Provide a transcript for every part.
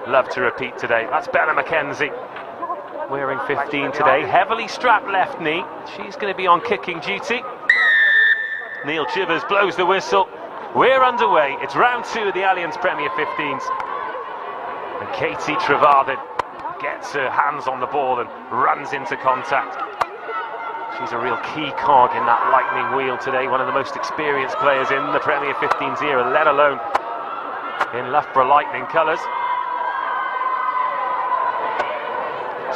love to repeat today. That's Bella McKenzie, wearing 15 today. Heavily strapped left knee. She's going to be on kicking duty. Neil Chivers blows the whistle. We're underway. It's round 2 of the Allianz Premier 15s. And Katie Trevarthen gets her hands on the ball and runs into contact. She's a real key cog in that lightning wheel today. One of the most experienced players in the Premier 15s era, let alone in Loughborough Lightning colours.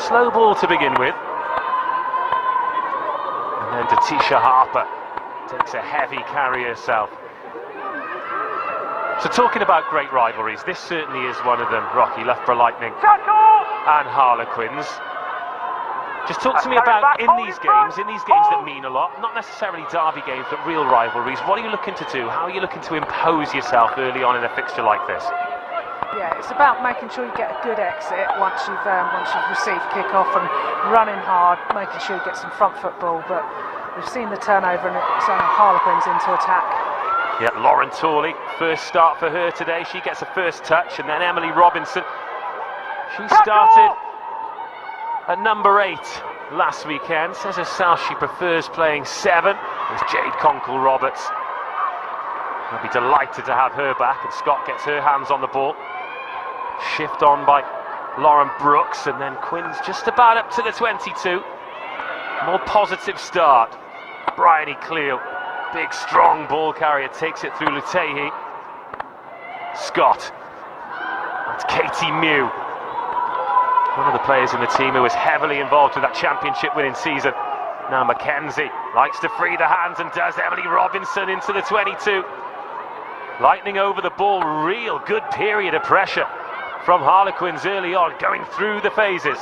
Slow ball to begin with. And then Tisha Harper takes a heavy carry herself. So talking about great rivalries, this certainly is one of them, Rocky. Loughborough Lightning and Harlequins. Just talk to me about, in these games that mean a lot, not necessarily derby games, but real rivalries, what are you looking to do? How are you looking to impose yourself early on in a fixture like this? Yeah, it's about making sure you get a good exit once you've received kick-off and running hard, making sure you get some front football. But we've seen the turnover and it's Harlequins into attack. Yeah, Lauren Torley, first start for her today. She gets a first touch, and then Emily Robinson. She started at number 8 last weekend. Says herself she prefers playing 7. There's Jade Conkle-Roberts. I'll be delighted to have her back, and Scott gets her hands on the ball. Shift on by Lauren Brooks, and then Quinn's just about up to the 22. More positive start. Bryony Cleo, big strong ball carrier, takes it through Lutehi. Scott. That's Katie Mew, one of the players in the team who was heavily involved with that championship winning season. Now McKenzie likes to free the hands and does. Emily Robinson into the 22. Lightning over the ball, real good period of pressure from Harlequins early on, going through the phases.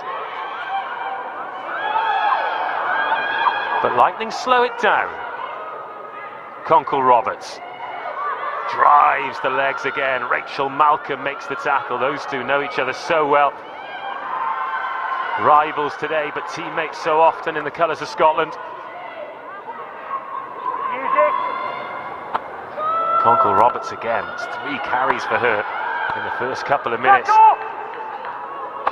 But Lightning slow it down. Conkle-Roberts drives the legs again. Rachel Malcolm makes the tackle. Those two know each other so well. Rivals today, but teammates so often in the colours of Scotland. Conkle-Roberts again. It's 3 carries for her in the first couple of minutes.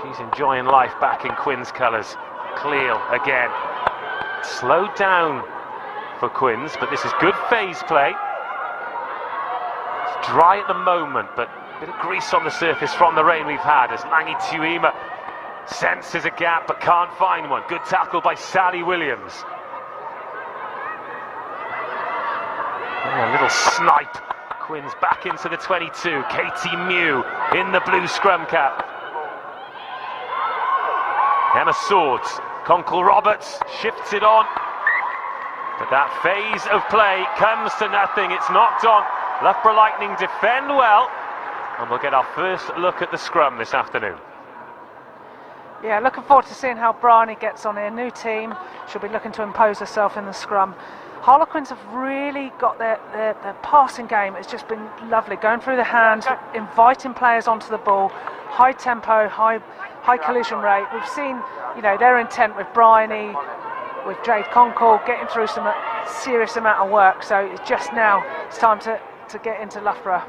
She's enjoying life back in Quinn's colours. Cleo again. Slowed down for Quinn's, but this is good phase play. It's dry at the moment, but a bit of grease on the surface from the rain we've had as Langi Tuima senses a gap but can't find one. Good tackle by Sally Williams. A little snipe. Quinn's back into the 22. Katie Mew in the blue scrum cap. Emma Swords. Conkle-Roberts shifts it on. But that phase of play comes to nothing. It's knocked on. Loughborough Lightning defend well. And we'll get our first look at the scrum this afternoon. Yeah, looking forward to seeing how Bryony gets on here. New team. She'll be looking to impose herself in the scrum. Harlequins have really got their passing game. It's just been lovely. Going through the hands, inviting players onto the ball. High tempo, high collision rate. We've seen, their intent with Bryony, with Jade Conkle, getting through some serious amount of work. So it's just now, it's time to get into Loughborough.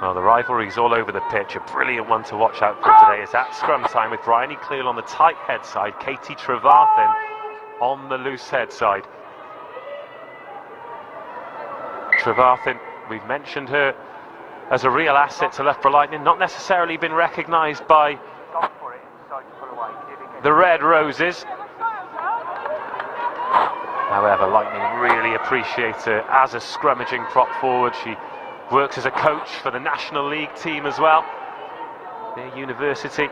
Well, the rivalry's all over the pitch. A brilliant one to watch out for today is at scrum time with Bryony Cleal on the tight head side, Katie Trevarthen on the loose head side. Trevarthen, we've mentioned her as a real asset to Loughborough Lightning, not necessarily been recognised by the Red Roses. However, Lightning really appreciate her as a scrummaging prop forward. She works as a coach for the National League team as well, their university.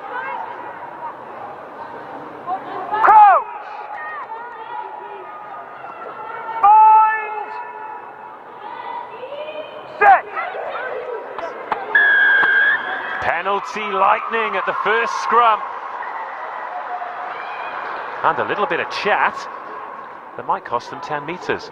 Penalty Lightning at the first scrum. And a little bit of chat that might cost them 10 metres.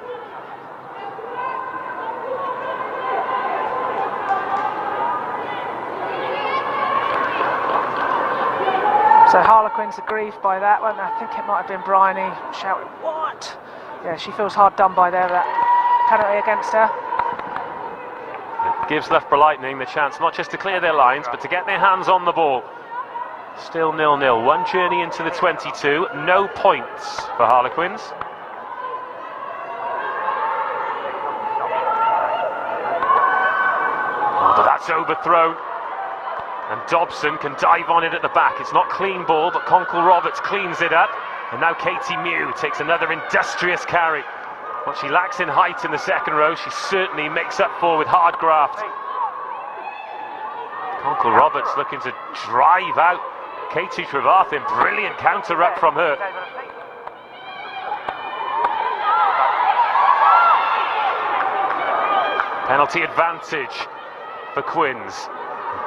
So Harlequins aggrieved by that one. I think it might have been Bryony shouting, "What?" Yeah, she feels hard done by there, that penalty against her. It gives Loughborough Lightning the chance not just to clear their lines, but to get their hands on the ball. Still 0-0. One journey into the 22. No points for Harlequins. Oh, but that's overthrown. And Dobson can dive on it at the back. It's not clean ball, but Conkle-Roberts cleans it up. And now Katie Mew takes another industrious carry. What she lacks in height in the second row, she certainly makes up for with hard graft. Conkle-Roberts looking to drive out Katie Trevarthen. Brilliant counter-up from her. Penalty advantage for Quins.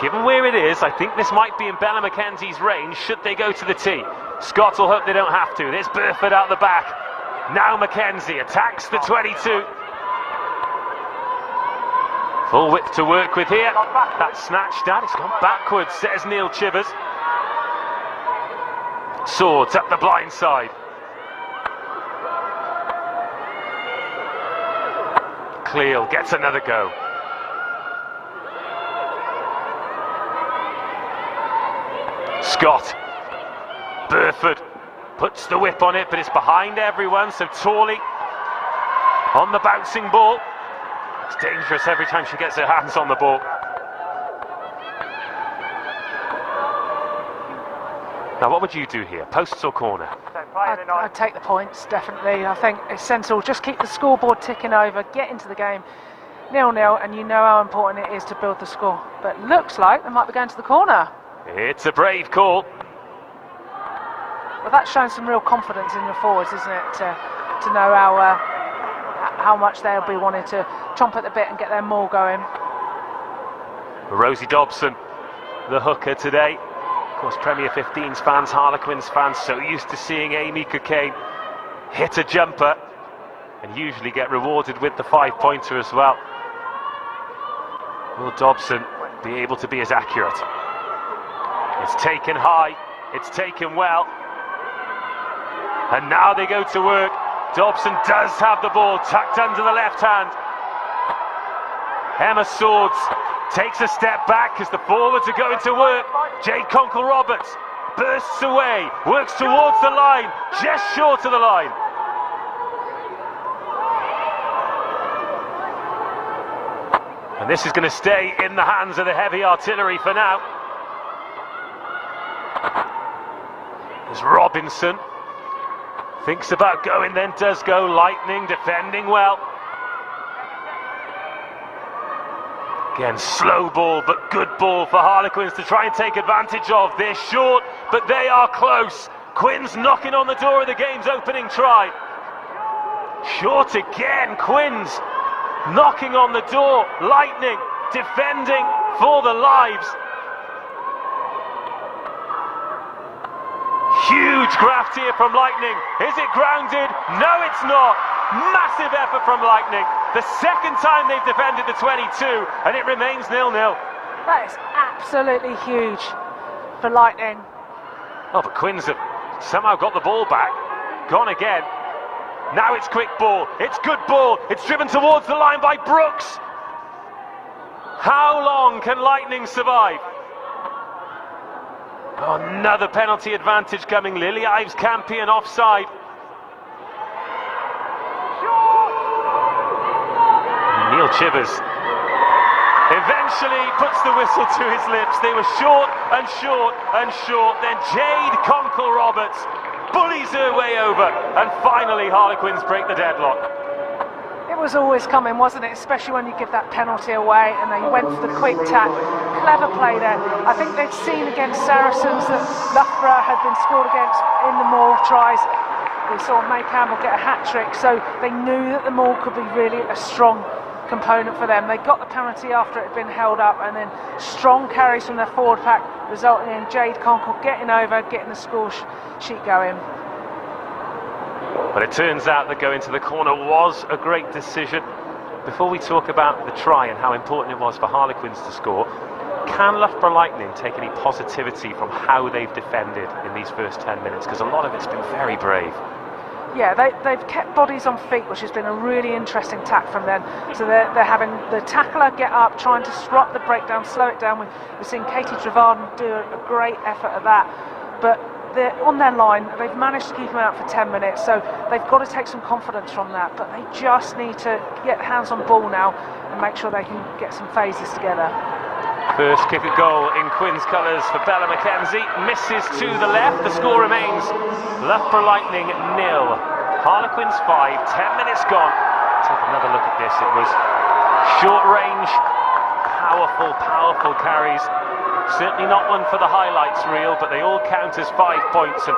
Given where it is, I think this might be in Bella Mackenzie's range should they go to the tee. Scott will hope they don't have to. There's Burford out the back. Now Mackenzie attacks the 22. Full width to work with here. That's snatched at. It's gone backwards, says Neil Chivers. Swords up the blind side. Cleal gets another go. Scott. Burford puts the whip on it, but it's behind everyone, so Torley on the bouncing ball. It's dangerous every time she gets her hands on the ball. Now, what would you do here? Posts or corner? I'd take the points, definitely. I think it's sensible. Just keep the scoreboard ticking over, get into the game. 0-0, and you know how important it is to build the score. But looks like they might be going to the corner. It's a brave call. Well, that's showing some real confidence in your forwards, isn't it? To know how much they'll be wanting to chomp at the bit and get their maul going. Rosie Dobson, the hooker today. Of course, Premier 15's fans, Harlequins fans, so used to seeing Amy Cockayne hit a jumper and usually get rewarded with the 5-pointer as well. Will Dobson be able to be as accurate? It's taken high, it's taken well. And now they go to work. Dobson does have the ball tucked under the left hand. Emma Swords takes a step back as the forwards are going to work. Jade Conkle-Roberts bursts away, works towards the line, just short of the line. And this is going to stay in the hands of the heavy artillery for now. There's Robinson. Thinks about going, then does go. Lightning defending well. Again, slow ball, but good ball for Harlequins to try and take advantage of. They're short, but they are close. Quins knocking on the door of the game's opening try. Short again, Quins knocking on the door. Lightning defending for the lives. Huge graft here from Lightning. Is it grounded? No, it's not. Massive effort from Lightning. The second time they've defended the 22, and it remains 0-0. That is absolutely huge for Lightning. Oh, but Quins have somehow got the ball back. Gone again. Now it's quick ball. It's good ball. It's driven towards the line by Brooks. How long can Lightning survive? Oh, another penalty advantage coming. Lily Ives Campion offside. Neil Chivers eventually puts the whistle to his lips. They were short and short and short. Then Jade Conkle-Roberts bullies her way over, and finally Harlequins break the deadlock. It was always coming, wasn't it? Especially when you give that penalty away, and they went for the quick tap. Clever play there. I think they'd seen against Saracens that Loughborough had been scored against in the maul tries. We saw May Campbell get a hat-trick, so they knew that the maul could be really a strong component for them. They got the penalty after it had been held up, and then strong carries from their forward pack, resulting in Jade Conkle getting over, getting the score sheet going. But it turns out that going to the corner was a great decision. Before we talk about the try and how important it was for Harlequins to score, can Loughborough Lightning take any positivity from how they've defended in these first 10 minutes? Because a lot of it's been very brave. Yeah, they've kept bodies on feet, which has been a really interesting tack from them. So they're having the tackler get up, trying to stop the breakdown, slow it down. We've seen Katie Trevarden do a great effort at that. But they're on their line, they've managed to keep them out for 10 minutes, so they've got to take some confidence from that. But they just need to get hands on ball now and make sure they can get some phases together. First kick at goal in Quinn's colours for Bella McKenzie. Misses to the left. The score remains Loughborough Lightning 0. Harlequins 5. 10 minutes gone. Take another look at this. It was short range, powerful carries. Certainly not one for the highlights reel, but they all count as 5 points. And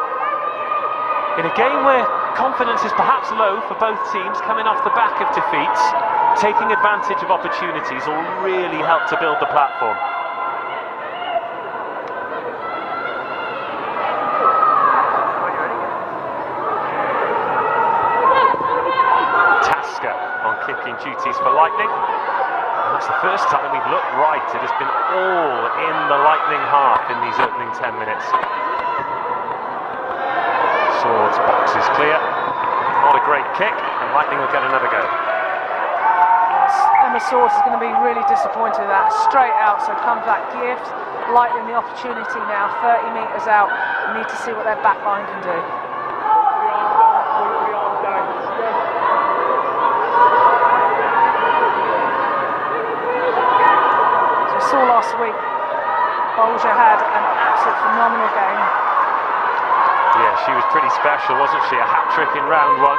in a game where confidence is perhaps low for both teams, coming off the back of defeats, taking advantage of opportunities will really help to build the platform. Tasker on kicking duties for Lightning. And that's the first time we've looked right. It has been all in the Lightning half in these opening 10 minutes. Swords box is clear. Not a great kick, and Lightning will get another go. Emma Swords is going to be really disappointed with that. Straight out, so comes that gift. Lightning the opportunity now, 30 metres out. Need to see what their back line can do. So we saw last week, Bolger had an absolute phenomenal game. Yeah, she was pretty special, wasn't she? A hat-trick in round one.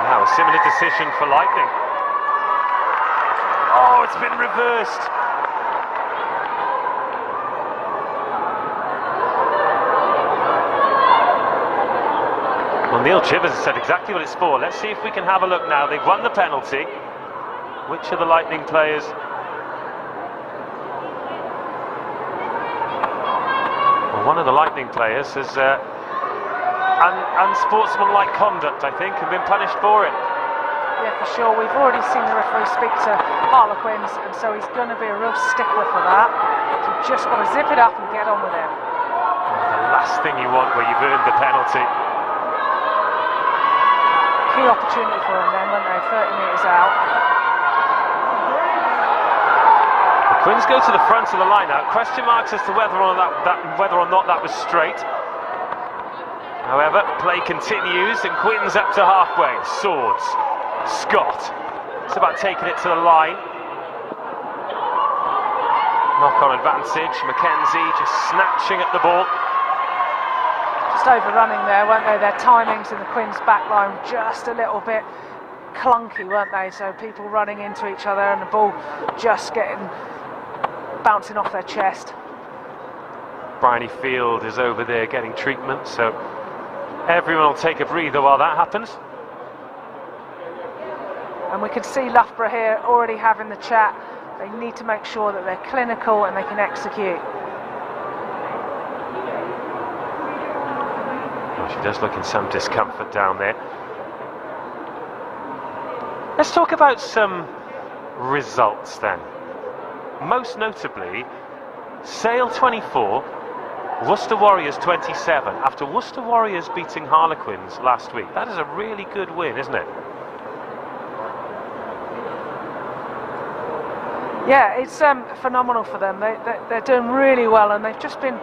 Now, a similar decision for Lightning. Oh, it's been reversed. Well, Neil Chivers has said exactly what it's for. Let's see if we can have a look now. They've won the penalty. Which of the Lightning players? Well, one of the Lightning players has unsportsmanlike conduct, I think, and been punished for it. Yeah, for sure. We've already seen the referee speak to Harlequins, and so he's going to be a real stickler for that. So you've just got to zip it up and get on with it. The last thing you want where you've earned the penalty. Key opportunity for them then, weren't they? 30 metres out. The Quins go to the front of the line now. Question marks as to whether or not that was straight. However, play continues and Quins up to halfway. Swords. Scott. It's about taking it to the line. Knock-on advantage. McKenzie just snatching at the ball. Just overrunning there, weren't they? Their timings in the Quins back line just a little bit clunky, weren't they? So people running into each other and the ball just bouncing off their chest. Bryony Field is over there getting treatment, so everyone will take a breather while that happens. And we can see Loughborough here already having the chat. They need to make sure that they're clinical and they can execute. Well, she does look in some discomfort down there. Let's talk about some results then. Most notably, Sale 24, Worcester Warriors 27, after Worcester Warriors beating Harlequins last week. That is a really good win, isn't it? Yeah, it's phenomenal for them. They're doing really well, and they've just been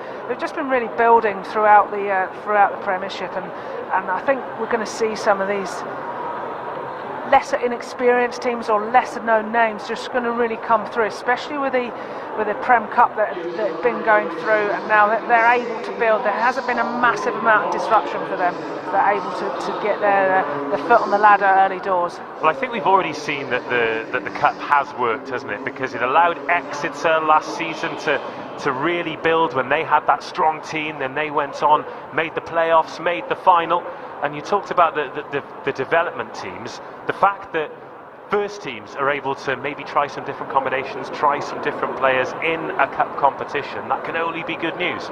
really building throughout the Premiership, and I think we're going to see some of these lesser inexperienced teams or lesser known names just going to really come through, especially with the Prem Cup that have been going through, and now that they're able to build. There hasn't been a massive amount of disruption for them. They're able to get their foot on the ladder early doors. Well, I think we've already seen that the Cup has worked, hasn't it? Because it allowed Exeter last season to really build when they had that strong team. Then they went on, made the playoffs, made the final. And you talked about the development teams. The fact that first teams are able to maybe try some different combinations, try some different players in a cup competition, that can only be good news.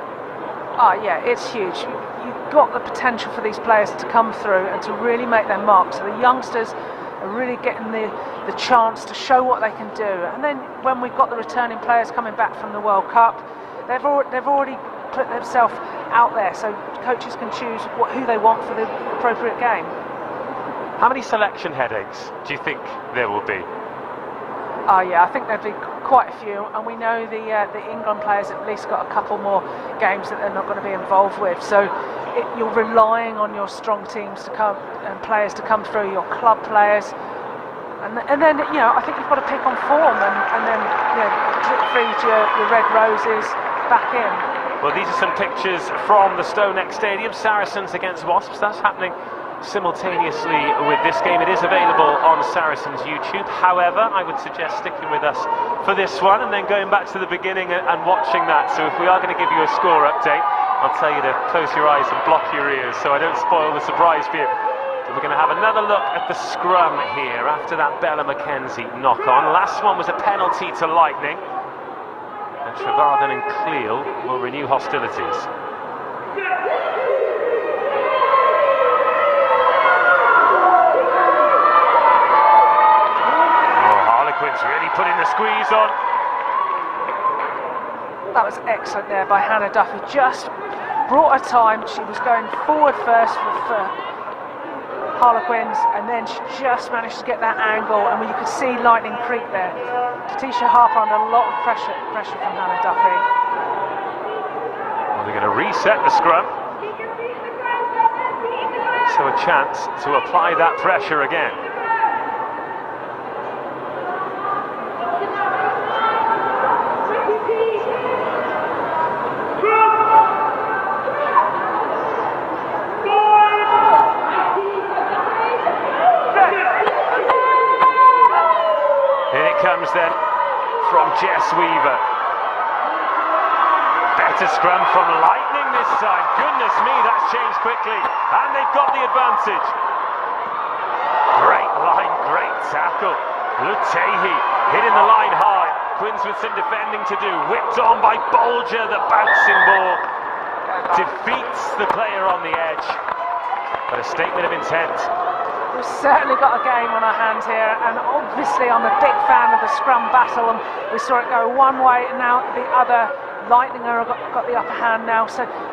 Oh yeah, it's huge. You've got the potential for these players to come through and to really make their mark. So the youngsters are really getting the chance to show what they can do. And then when we've got the returning players coming back from the World Cup, they've already put themselves out there so coaches can choose who they want for the appropriate game. How many selection headaches do you think there will be? Oh yeah, I think there'd be quite a few, and we know the England players at least got a couple more games that they're not going to be involved with. So you're relying on your strong teams to come and players to come through, your club players, and then I think you've got to pick on form and then drip feed your red roses back in. Well, these are some pictures from the Stonex Stadium, Saracens against Wasps. That's happening simultaneously with this game. It is available on Saracens YouTube. However, I would suggest sticking with us for this one and then going back to the beginning and watching that. So if we are going to give you a score update, I'll tell you to close your eyes and block your ears so I don't spoil the surprise for you. So we're going to have another look at the scrum here after that Bella McKenzie knock-on. Last one was a penalty to Lightning, and Trevarthen and Cleal will renew hostilities. Really putting the squeeze on. That was excellent there by Hannah Duffy. Just brought her time. She was going forward first for Harlequins, and then she just managed to get that angle, and you could see Lightning creep there. Tatisha Harper under a lot of pressure from Hannah Duffy. Well, they're going to reset the scrum, so a chance to apply that pressure again. Comes then from Jess Weaver. Better scrum from Lightning this time. Goodness me, that's changed quickly. And they've got the advantage. Great line, great tackle. Lutehi hitting the line high. Quins with some defending to do. Whipped on by Bolger, the bouncing ball. Defeats the player on the edge. But a statement of intent. We've certainly got a game on our hands here, and obviously I'm a big fan of the scrum battle, and we saw it go one way and now the other. Lightning have got the upper hand now,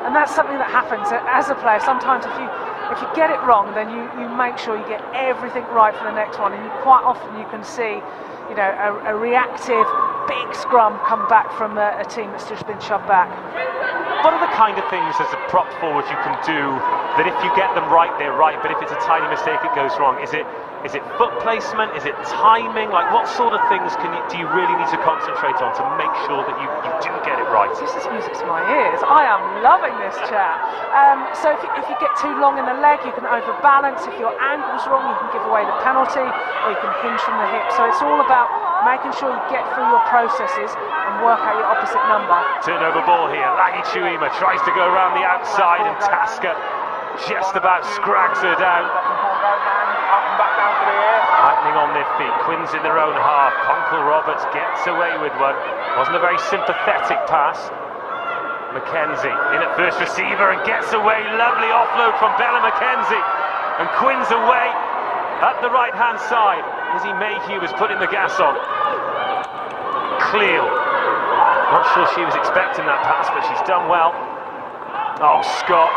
and that's something that happens as a player. Sometimes if you get it wrong, then you make sure you get everything right for the next one, and quite often you can see a reactive big scrum come back from a team that's just been shoved back. What are the kind of things as a prop forward you can do that if you get them right, they're right, but if it's a tiny mistake, it goes wrong? Is it foot placement? Is it timing? Like, what sort of things do you really need to concentrate on to make sure that you do get it right? This is music to my ears. I am loving this chat. So if you get too long in the leg, you can overbalance. If your angle's wrong, you can give away the penalty, or you can hinge from the hip. So it's all about making sure you get through your processes and work out your opposite number. Turnover ball here. Langi Chuima tries to go around the outside, and Tasker just about scrags her down. Lightning on their feet. Quins in their own half. Conkle Roberts gets away with one. Wasn't a very sympathetic pass. McKenzie in at first receiver and gets away. Lovely offload from Bella McKenzie. And Quins away up the right hand side. Lizzie Mayhew was putting the gas on. Cleal. Not sure she was expecting that pass, but she's done well. Oh, Scott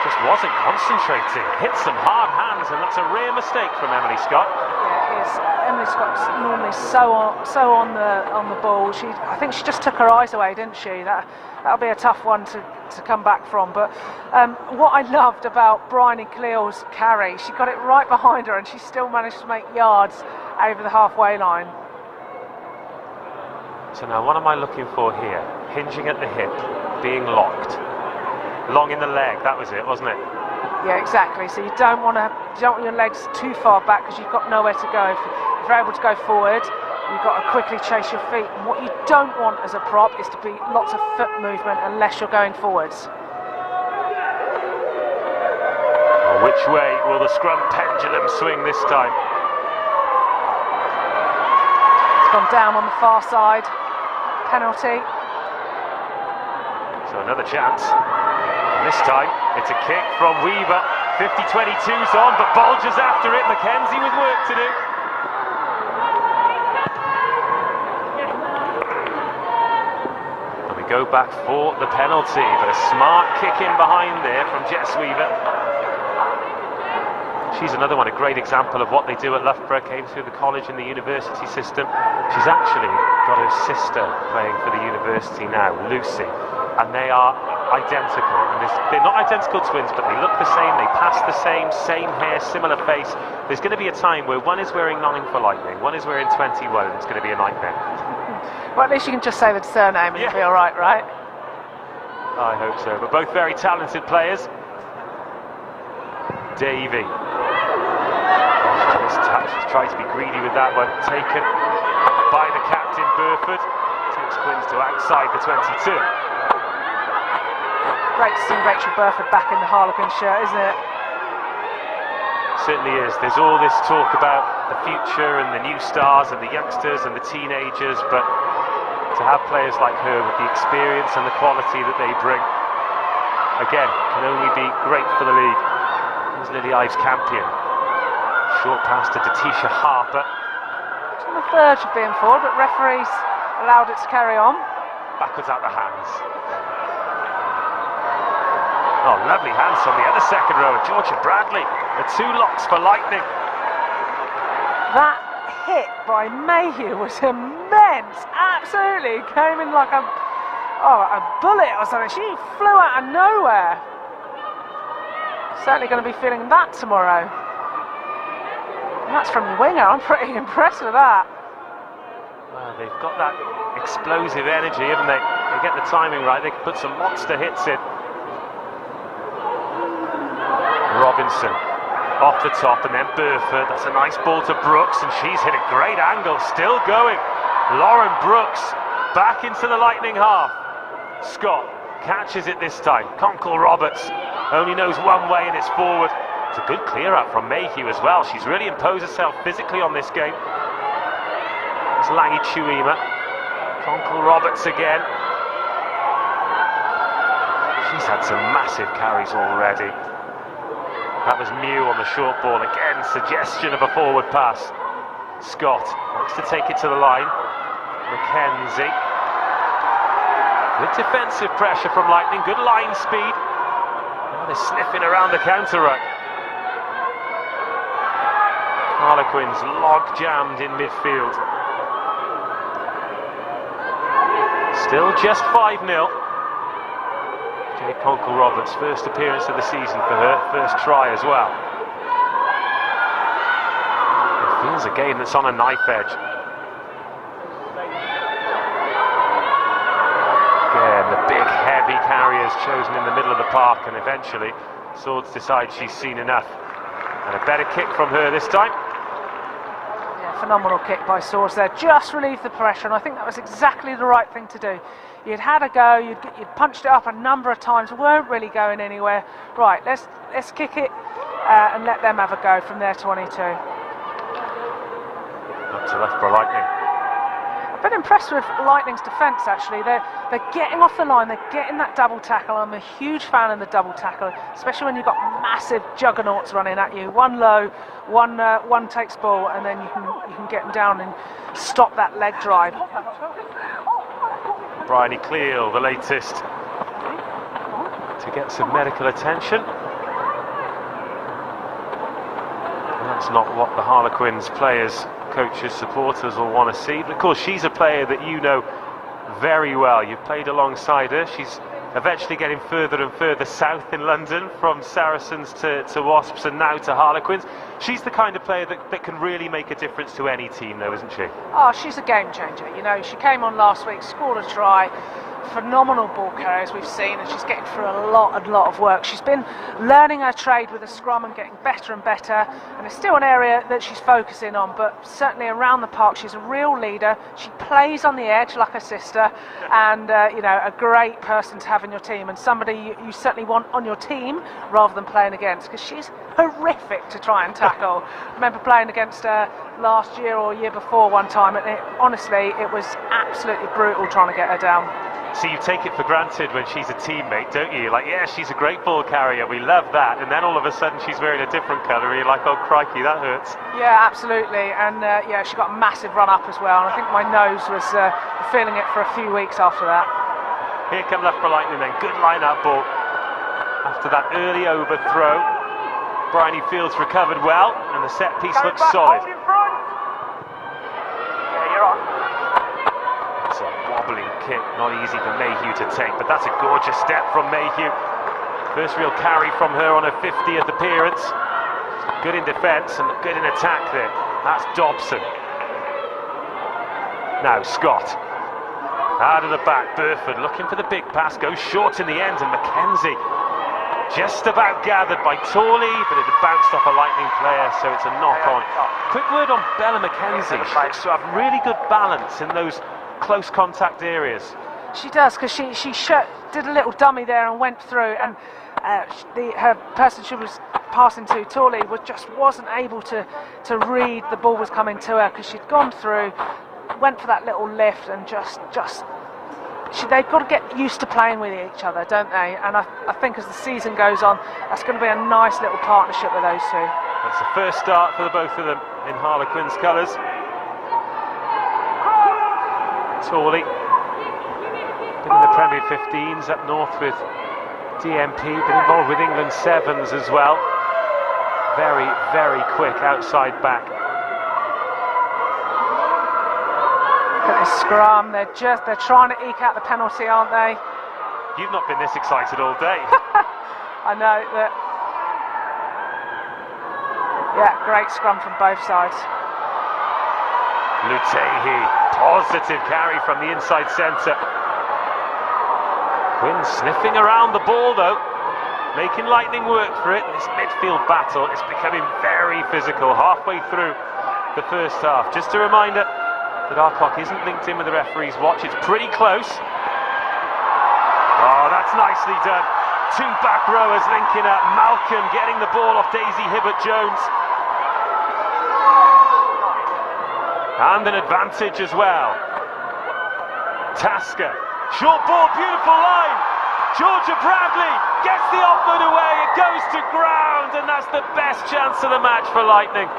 just wasn't concentrating. Hit some hard hands, and that's a rare mistake from Emily Scott. Yeah, it is. Emily Scott's normally so on the ball. I think she just took her eyes away, didn't she? That'll be a tough one to come back from. But what I loved about Bryony Cleal's carry, she got it right behind her, and she still managed to make yards over the halfway line. So now, what am I looking for here? Hinging at the hip, being locked. Long in the leg, that was it, wasn't it? Yeah, exactly. So you don't want your legs too far back because you've got nowhere to go. If you're able to go forward, you've got to quickly chase your feet. And what you don't want as a prop is to be lots of foot movement unless you're going forwards. Well, which way will the scrum pendulum swing this time? It's gone down on the far side. Penalty. So another chance. And this time, it's a kick from Weaver. 50-22's on, but Bolger's after it. McKenzie with work to do. And we go back for the penalty, but a smart kick in behind there from Jess Weaver. She's another one, a great example of what they do at Loughborough. Came through the college and the university system. She's actually got her sister playing for the university now, Lucy, and they are identical. And they're not identical twins, but they look the same, they pass the same hair, similar face. There's going to be a time where one is wearing 9 for Lightning, one is wearing 21, and it's going to be a nightmare. Well, at least you can just say the surname and you'll be all right, right? I hope so, but both very talented players. Davey. She's tried to be greedy with that one. Taken by the captain, Burford. Takes Quins to outside the 22. Great to see Rachel Burford back in the Harlequins shirt, isn't it? Certainly is. There's all this talk about the future and the new stars and the youngsters and the teenagers, but to have players like her with the experience and the quality that they bring, again, can only be great for the league. Here's Lily Ives Campion. Short pass to Datisha Harper. It's on the verge of being forward, but referees allowed it to carry on. Backwards out the hands. Oh, lovely hands from the other second row. Georgia Bradley. The 2 locks for Lightning. That hit by Mayhew was immense. Absolutely came in like a bullet or something. She flew out of nowhere. Certainly going to be feeling that tomorrow. And that's from the winger. I'm pretty impressed with that. Well, they've got that explosive energy, haven't they? They get the timing right. They can put some monster hits in. Robinson off the top, and then Burford. That's a nice ball to Brooks, and she's hit a great angle. Still going. Lauren Brooks back into the Lightning half. Scott catches it this time. Conkle Roberts only knows one way, and it's forward. It's a good clear up from Mayhew as well. She's really imposed herself physically on this game. It's Langi Chuima. Conkle Roberts again. She's had some massive carries already. That was Mew on the short ball. Again, suggestion of a forward pass. Scott wants to take it to the line. Mackenzie. Good defensive pressure from Lightning. Good line speed. Now they're sniffing around the counter ruck. Harlequins log jammed in midfield. Still just 5-0. Jade Conkle Roberts, first appearance of the season for her, first try as well. It feels a game that's on a knife edge. Again, the big heavy carriers chosen in the middle of the park, and eventually Swords decides she's seen enough. And a better kick from her this time. Yeah, phenomenal kick by Swords there, just relieved the pressure, and I think that was exactly the right thing to do. You'd had a go, you'd punched it up a number of times, weren't really going anywhere. Right, let's kick it and let them have a go from their 22. Up to Loughborough Lightning. I've been impressed with Lightning's defence actually. They're getting off the line, they're getting that double tackle. I'm a huge fan of the double tackle, especially when you've got massive juggernauts running at you. One low, one takes ball, and then you can get them down and stop that leg drive. Bryony Cleal, the latest, to get some medical attention. And that's not what the Harlequins players, coaches, supporters will want to see. But of course, she's a player that you know very well. You've played alongside her. She's eventually getting further and further south in London, from Saracens to Wasps and now to Harlequins. She's the kind of player that can really make a difference to any team, though, isn't she? Oh, she's a game changer. You know, she came on last week, scored a try. Phenomenal ball carrier, as we've seen, and she's getting through a lot of work. She's been learning her trade with the scrum and getting better and better, and it's still an area that she's focusing on, but certainly around the park she's a real leader. She plays on the edge like her sister, and you know, a great person to have in your team, and somebody you certainly want on your team rather than playing against, because she's horrific to try and tackle. I remember playing against her last year or year before one time, and honestly it was absolutely brutal trying to get her down. So you take it for granted when she's a teammate, don't you? You're like, yeah, she's a great ball carrier, we love that. And then all of a sudden she's wearing a different colour and you're like, oh crikey, that hurts. Yeah, absolutely. And yeah, she got a massive run up as well. And I think my nose was feeling it for a few weeks after that. Here come Loughborough Lightning then, good line-out ball. After that early overthrow, Bryony Fields recovered well, and the set piece looks solid. It's a wobbling kick, not easy for Mayhew to take, but that's a gorgeous step from Mayhew. First real carry from her on her 50th appearance. Good in defence and good in attack there. That's Dobson. Now Scott. Out of the back, Burford looking for the big pass, goes short in the end, and Mackenzie just about gathered by Torley, but it had bounced off a Lightning player, so it's a knock-on. Quick word on Bella Mackenzie. She looks to have really good balance in those close contact areas. She does, because she did a little dummy there and went through, and her person she was passing to, Torley, wasn't able to read the ball was coming to her, because she'd gone through, went for that little lift, and they've got to get used to playing with each other, don't they? And I think as the season goes on, that's going to be a nice little partnership with those two. That's the first start for the both of them in Harlequins colours. Torley, been in the Premier 15s up north with DMP, been involved with England 7s as well. Very, very quick outside back. Look at this scrum, they're trying to eke out the penalty, aren't they? You've not been this excited all day. I know that. Yeah, great scrum from both sides. Lutehi, positive carry from the inside centre. Quinn sniffing around the ball though, making Lightning work for it. This midfield battle is becoming very physical halfway through the first half. Just a reminder that our clock isn't linked in with the referee's watch. It's pretty close. Oh, that's nicely done. Two back rowers linking up. Malcolm getting the ball off Daisy Hibbert-Jones. And an advantage as well. Tasker, short ball, beautiful line. Georgia Bradley gets the offload away. It goes to ground, and that's the best chance of the match for Lightning.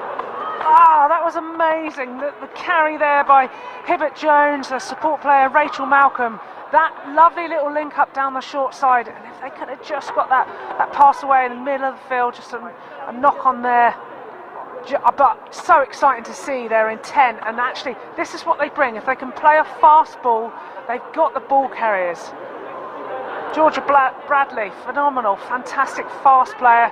Ah, that was amazing. The carry there by Hibbert-Jones, the support player Rachel Malcolm. That lovely little link up down the short side, and if they could have just got that pass away in the middle of the field, just a knock on there. But so exciting to see their intent, and actually this is what they bring. If they can play a fast ball, they've got the ball carriers. Georgia Bradley, phenomenal, fantastic fast player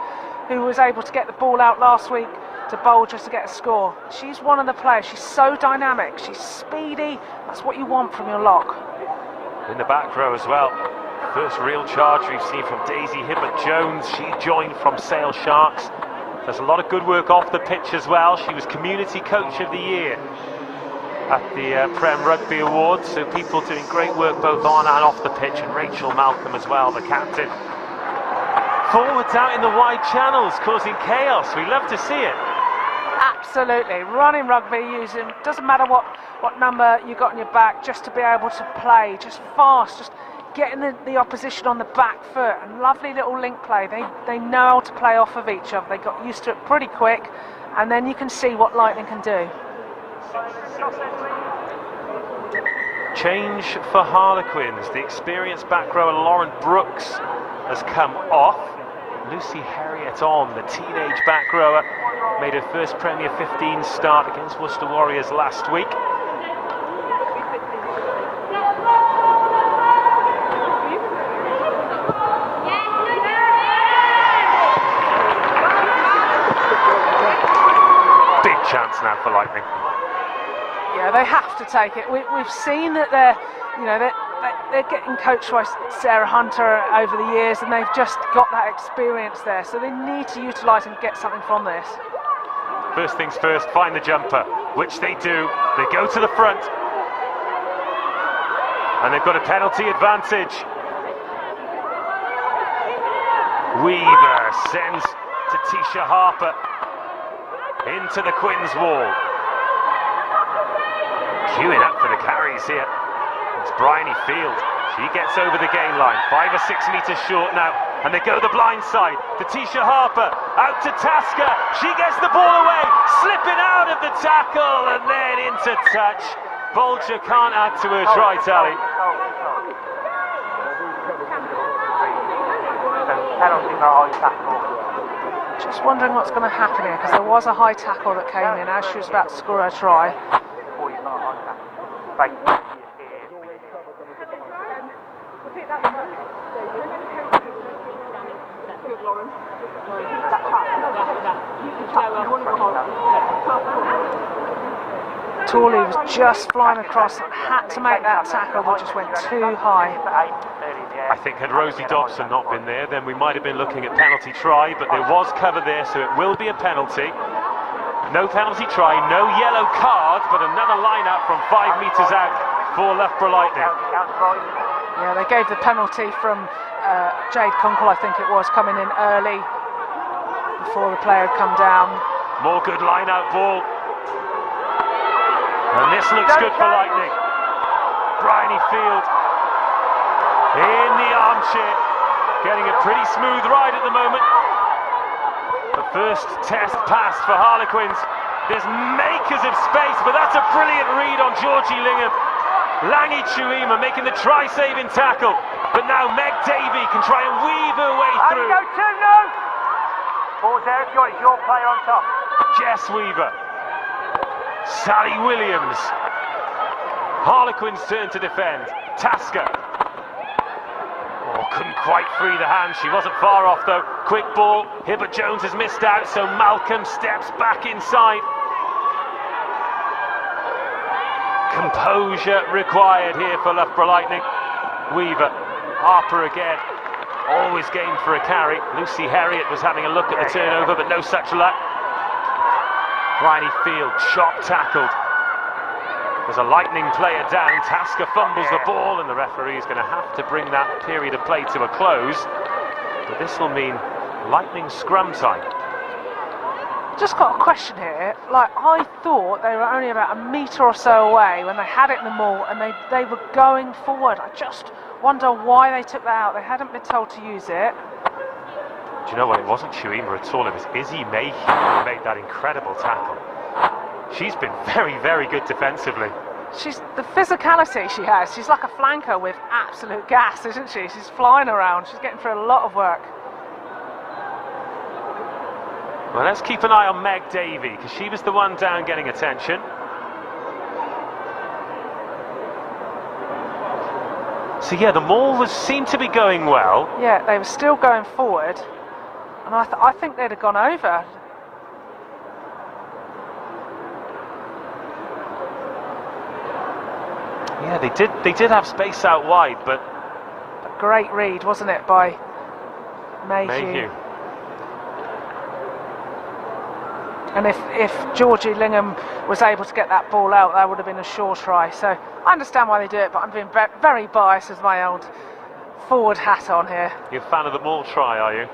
who was able to get the ball out last week to bowl just to get a score. She's one of the players. She's so dynamic, she's speedy. That's what you want from your lock. In the back row as well, first real charge we've seen from Daisy Hibbert-Jones. She joined from Sale Sharks. There's a lot of good work off the pitch as well. She was Community Coach of the Year at the Prem Rugby Awards, so people doing great work both on and off the pitch, and Rachel Malcolm as well, the captain. Forwards out in the wide channels, causing chaos. We love to see it. Absolutely, running rugby, using, doesn't matter what number you got on your back, just to be able to play, just fast, just getting the opposition on the back foot, and lovely little link play. They know how to play off of each other. They got used to it pretty quick, and then you can see what Lightning can do. Change for Harlequins. The experienced back rower Lauren Brooks has come off. Lucy Harriet on, the teenage back rower, made her first Premier 15 start against Worcester Warriors last week. Big chance now for Lightning. Yeah, they have to take it. We've seen that they're getting coached by Sarah Hunter over the years, and they've just got that experience there. So they need to utilise and get something from this. First things first, find the jumper, which they do. They go to the front, and they've got a penalty advantage. Weaver sends to Tisha Harper into the Quins wall. Queuing up for the carries here. It's Bryony Field. She gets over the gain line, 5 or 6 metres short now, and they go the blind side to Tisha Harper, out to Tasker. She gets the ball away, slipping out of the tackle and then into touch. Bolger can't add to her try tally. Penalty for a high tackle. Just wondering what's going to happen here, because there was a high tackle that came in as she was about to score her try. Tooley was just flying across and had to make that tackle, but just went too high. I think had Rosie Dobson not been there, then we might have been looking at penalty try, but there was cover there, so it will be a penalty. No penalty try, no yellow card, but another line out from 5 metres out for Loughborough Lightning. Yeah, they gave the penalty from Jade Conkle, I think it was, coming in early before the player had come down. More good line out ball. And this looks good for Lightning. Bryony Field in the armchair, getting a pretty smooth ride at the moment. The first test pass for Harlequins. There's makers of space, but that's a brilliant read on Georgie Lingham. Langi Chuima making the try-saving tackle, but now Meg Davey can try and weave her way through. Pause there if you're your player on top. Jess Weaver. Sally Williams. Harlequins turn to defend. Tasker. Oh, couldn't quite free the hand. She wasn't far off though. Quick ball. Hibbert Jones has missed out, so Malcolm steps back inside. Composure required here for Loughborough Lightning. Weaver. Harper again. Always game for a carry. Lucy Herriot was having a look at the turnover, but no such luck. Bryony Field, chop tackled. There's a Lightning player down. Tasker fumbles the ball, and the referee is going to have to bring that period of play to a close. But this will mean Lightning scrum time. Just got a question here. Like, I thought they were only about a metre or so away when they had it in the maul, and they were going forward. I just wonder why they took that out. They hadn't been told to use it. Do you know what? It wasn't Chuima at all. It was Izzy Mayhew who made that incredible tackle. She's been very, very good defensively. She's the physicality she has. She's like a flanker with absolute gas, isn't she? She's flying around. She's getting through a lot of work. Well, let's keep an eye on Meg Davey, because she was the one down getting attention. So yeah, the maul seemed to be going well. Yeah, they were still going forward, and I think they'd have gone over. Yeah, they did have space out wide, but a great read, wasn't it, by Mayhew. And if Georgie Lingham was able to get that ball out, that would have been a sure try. So I understand why they do it, but I'm being very biased with my old forward hat on here. You're a fan of the maul try, are you?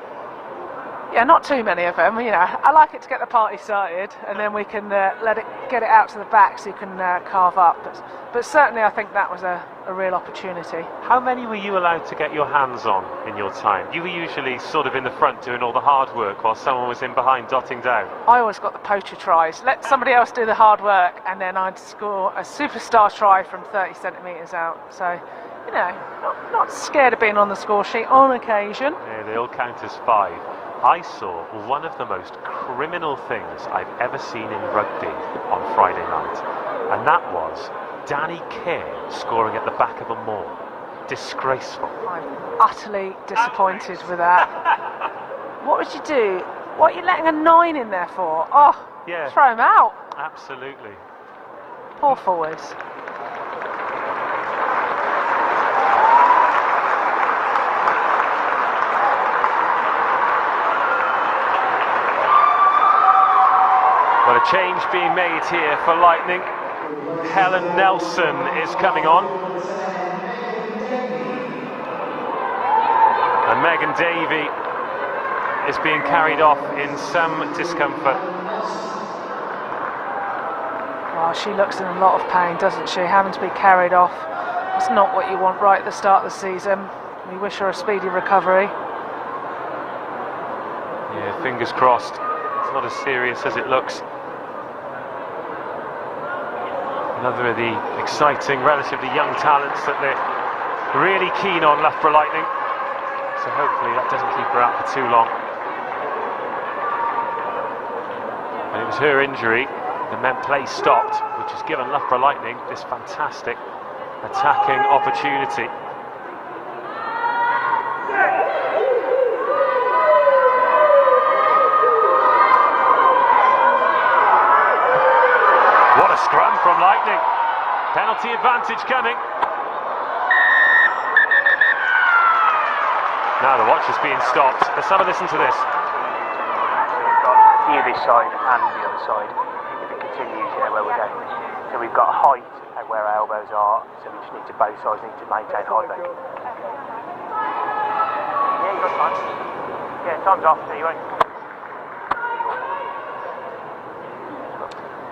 Yeah, not too many of them. You know, I like it to get the party started, and then we can get it out to the back so you can carve up. But certainly, I think that was a real opportunity. How many were you allowed to get your hands on in your time? You were usually sort of in the front doing all the hard work, while someone was in behind dotting down. I always got the poacher tries. Let somebody else do the hard work, and then I'd score a superstar try from 30 centimetres out. So, you know, not scared of being on the score sheet on occasion. Yeah, they all count as 5. I saw one of the most criminal things I've ever seen in rugby on Friday night, and that was Danny Kerr scoring at the back of a maul. Disgraceful. I'm utterly disappointed with that. What would you do? What are you letting a 9 in there for? Oh, yeah. Throw him out. Absolutely. Poor forwards. Well, a change being made here for Lightning. Helen Nelson is coming on. And Megan Davey is being carried off in some discomfort. Well, she looks in a lot of pain, doesn't she? Having to be carried off. It's not what you want right at the start of the season. We wish her a speedy recovery. Yeah, fingers crossed. It's not as serious as it looks. Another of the exciting, relatively young talents that they're really keen on, Loughborough Lightning. so hopefully that doesn't keep her out for too long. And it was her injury that meant play stopped, which has given Loughborough Lightning this fantastic attacking opportunity. What a scrum from Lightning. Penalty advantage coming. Now the watch is being stopped. Let's have a listen to this. We've got here this side and the other side. If it continues, where we're going. So we've got height at where our elbows are. So we just need to, both sides need to maintain high leg. Yeah, you got time. Yeah, time's off. So you won't.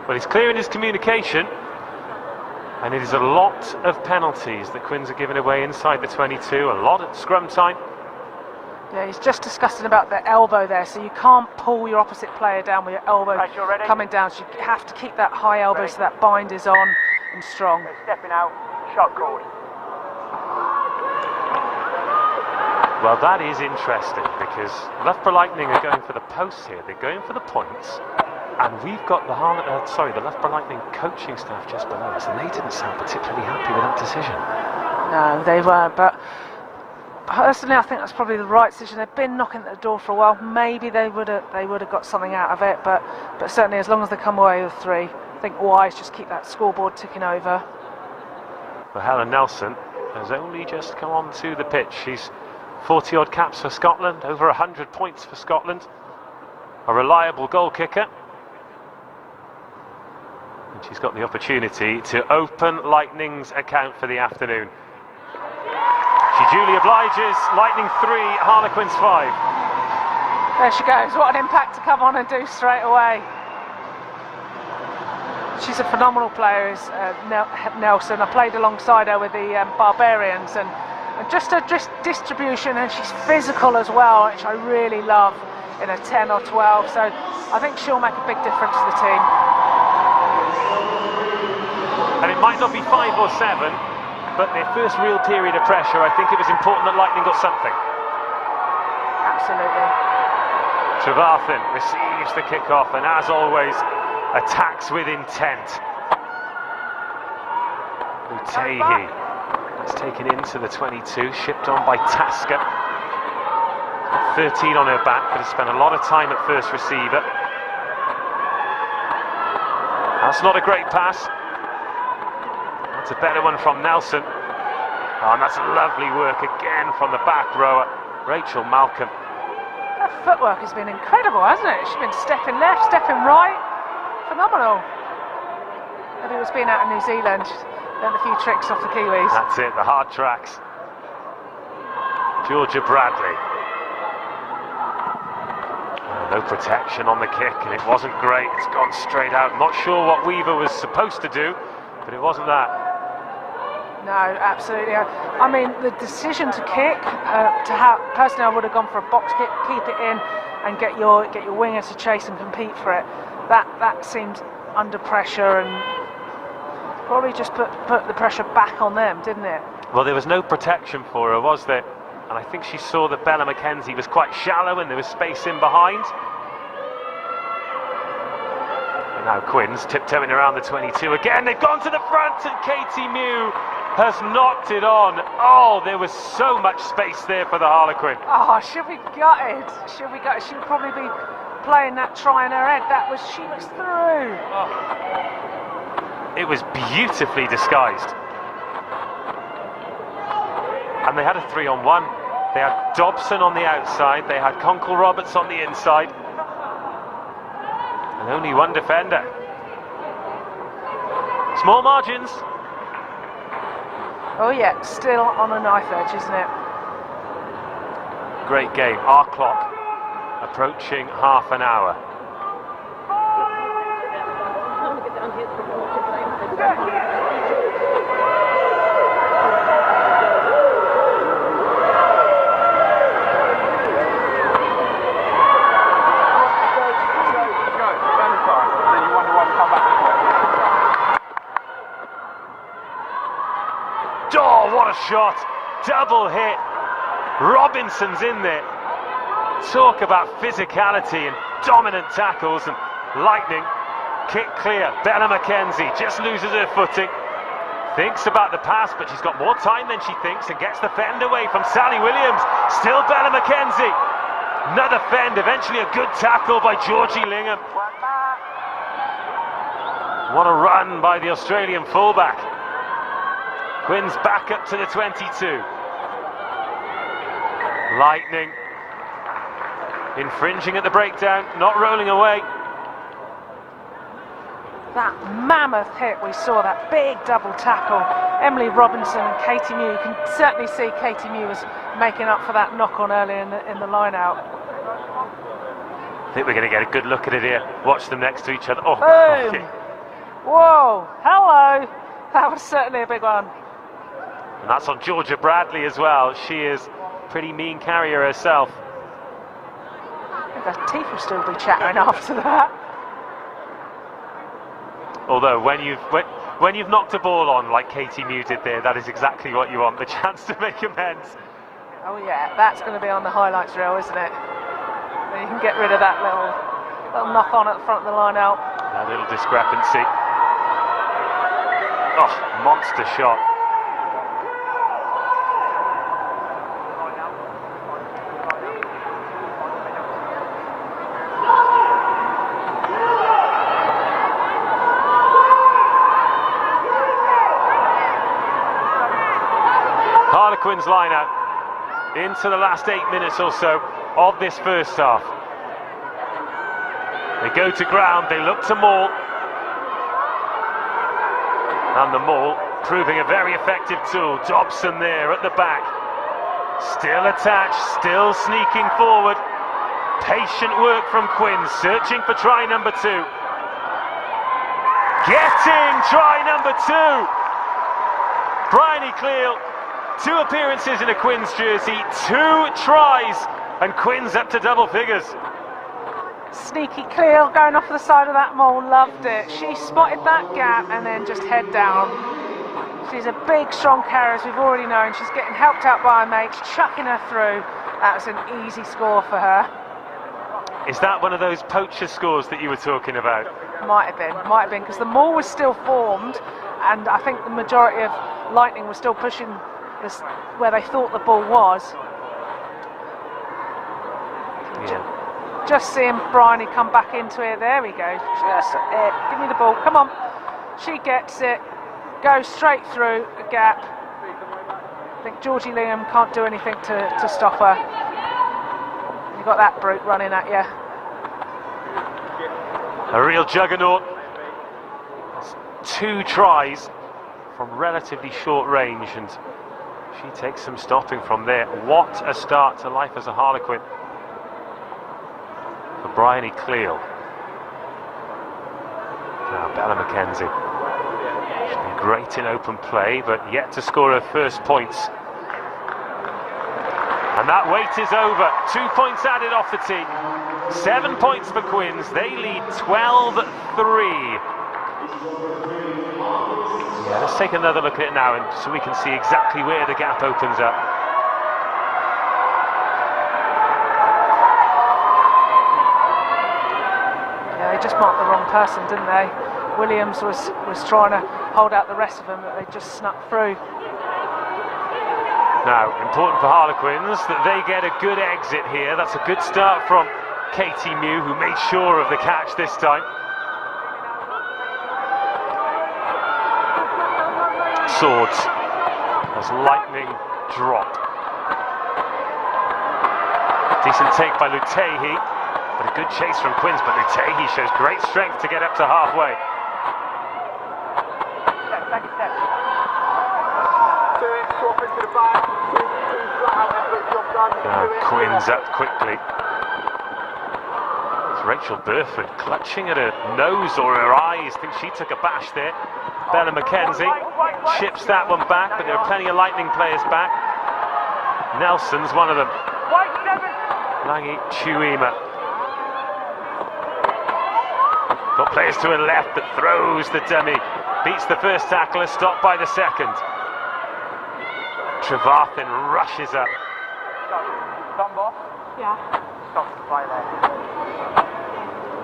Well, he's clearing his communication, and it is a lot of penalties that Quins are giving away inside the 22, a lot at scrum time. Yeah, he's just discussing about the elbow there, so you can't pull your opposite player down with your elbow coming down, so you have to keep that high elbow so that bind is on and strong. So stepping out, shot called. Well, that is interesting, because Loughborough Lightning are going for the posts here, they're going for the points. And we've got the Loughborough Lightning coaching staff just below us, and they didn't sound particularly happy with that decision. No, they weren't, but personally I think that's probably the right decision. They've been knocking at the door for a while. Maybe they would have got something out of it, but certainly as long as they come away with 3, I think wise just keep that scoreboard ticking over. Well, Helen Nelson has only just come onto the pitch. She's 40 odd caps for Scotland, over 100 points for Scotland, a reliable goal kicker. She's got the opportunity to open Lightning's account for the afternoon. She duly obliges. Lightning 3, Harlequins 5. There she goes. What an impact to come on and do straight away. She's a phenomenal player, is Nelson. I played alongside her with the Barbarians, and just her distribution, and she's physical as well, which I really love in a 10 or 12. So I think she'll make a big difference to the team. And it might not be 5 or 7, but their first real period of pressure, I think it was important that Lightning got something. Absolutely. Trevathan receives the kick-off and, as always, attacks with intent. Utehi is taken into the 22, shipped on by Tasker. 13 on her back, but has spent a lot of time at first receiver. That's not a great pass. That's a better one from Nelson. Oh, and that's lovely work again from the back rower, Rachel Malcolm. Her footwork has been incredible, hasn't it? She's been stepping left, stepping right. Phenomenal. Maybe it was being out in New Zealand. She's learned a few tricks off the Kiwis. That's it, the hard tracks. Georgia Bradley. No protection on the kick, and it wasn't great. It's gone straight out. Not sure what Weaver was supposed to do, but it wasn't that. No, absolutely. I mean, the decision to kick, personally, I would have gone for a box kick, keep it in, and get your winger to chase and compete for it. That seemed under pressure, and probably just put the pressure back on them, didn't it? Well, there was no protection for her, was there? And I think she saw that Bella McKenzie was quite shallow and there was space in behind. And now Quins tiptoeing around the 22 again. They've gone to the front, and Katie Mew has knocked it on. Oh, there was so much space there for the Harlequin. Oh, she'll be gutted. She'll probably be playing that try in her head. She was through. Oh. It was beautifully disguised. And they had a 3-on-1. They had Dobson on the outside, they had Conkle Roberts on the inside, and only one defender. Small margins. Oh yeah, still on a knife edge, isn't it? Great game. Our clock approaching half an hour. Oh, what a shot! Double hit Robinson's in there. Talk about physicality and dominant tackles, and lightning. Kick clear. Bella McKenzie just loses her footing. Thinks about the pass, but she's got more time than she thinks, and gets the fend away from Sally Williams. Still Bella McKenzie. Another fend, eventually a good tackle by Georgie Lingham. What a run by the Australian fullback. Quinn's back up to the 22. Lightning infringing at the breakdown, not rolling away. That mammoth hit, we saw that big double tackle. Emily Robinson and Katie Mew. You can certainly see Katie Mew was making up for that knock on earlier in the line out. I think we're going to get a good look at it here. Watch them next to each other. Oh, boom! okay. Whoa, hello! That was certainly a big one. And that's on Georgia Bradley as well. She is a pretty mean carrier herself. I think her teeth will still be chattering after that. Although when you've knocked a ball on like Katie Mew did there, that is exactly what you want, the chance to make amends. Oh yeah, that's going to be on the highlights reel, isn't it? And you can get rid of that little knock on at the front of the line out. That little discrepancy. Oh, monster shot. Harlequins line out into the last 8 minutes or so of this first half. They go to ground, they look to maul, and the maul proving a very effective tool. Dobson there at the back, still attached, still sneaking forward. Patient work from Quinn, searching for try number 2. Getting try number 2. Bryony Cleal. 2 appearances in a Quinn's jersey, 2 tries, and Quinn's up to double figures. Sneaky Cleo going off the side of that maul, loved it. She spotted that gap and then just head down. She's a big, strong carrier, as we've already known. She's getting helped out by her mates, chucking her through. That was an easy score for her. Is that one of those poacher scores that you were talking about? Might have been, because the maul was still formed, and I think the majority of Lightning was still pushing this where they thought the ball was. Yeah. Just seeing Bryony come back into it. There we go. Just give me the ball. Come on. She gets it. Goes straight through a gap. I think Georgie Lingham can't do anything to stop her. You've got that brute running at you. A real juggernaut. 2 tries from relatively short range, and she takes some stopping from there. What a start to life as a Harlequin for Bryony Cleal. Now Bella McKenzie. She's been great in open play, but yet to score her first points. And that wait is over. 2 points added off the tee. 7 points for Quins. They lead 12-3. Yeah, let's take another look at it now, and so we can see exactly where the gap opens up. Yeah, they just marked the wrong person, didn't they? Williams was trying to hold out the rest of them, but they just snuck through. Now, important for Harlequins that they get a good exit here. That's a good start from Katie Mew, who made sure of the catch this time. Swords as Lightning drop. Decent take by Lutehi, but a good chase from Quins. But Lutehi shows great strength to get up to halfway. Now Quins up quickly. It's Rachel Burford clutching at her nose or her eyes. I think she took a bash there. Bella McKenzie chips that one back, but there are plenty of Lightning players back. Nelson's one of them. Langi Chuima. Got players to her left that throws the dummy. Beats the first tackler, stopped by the second. Trevathan rushes up. Thumb off. Yeah. Stop the play there.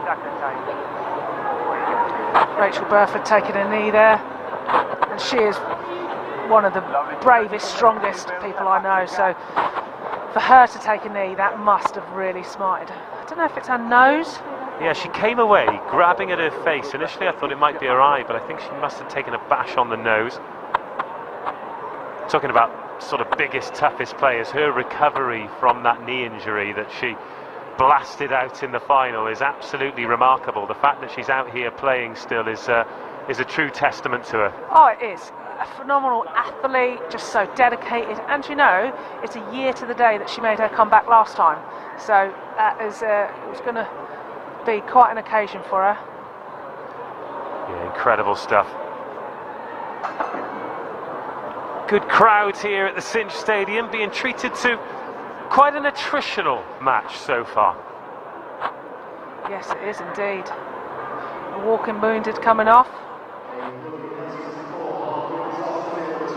Exactly the same. Rachel Burford taking a knee there, and she is one of the bravest, strongest people I know, so for her to take a knee, that must have really smarted. I don't know if it's her nose. Yeah, she came away grabbing at her face. Initially I thought it might be her eye, but I think she must have taken a bash on the nose. Talking about sort of biggest, toughest players, her recovery from that knee injury that she blasted out in the final is absolutely remarkable. The fact that she's out here playing still is a true testament to her. Oh, it is. A phenomenal athlete, just so dedicated, and you know, it's a year to the day that she made her comeback last time, so that is it was going to be quite an occasion for her. Yeah, incredible stuff. Good crowd here at the Cinch Stadium, being treated to quite an attritional match so far. Yes, it is indeed. A walking wounded coming off.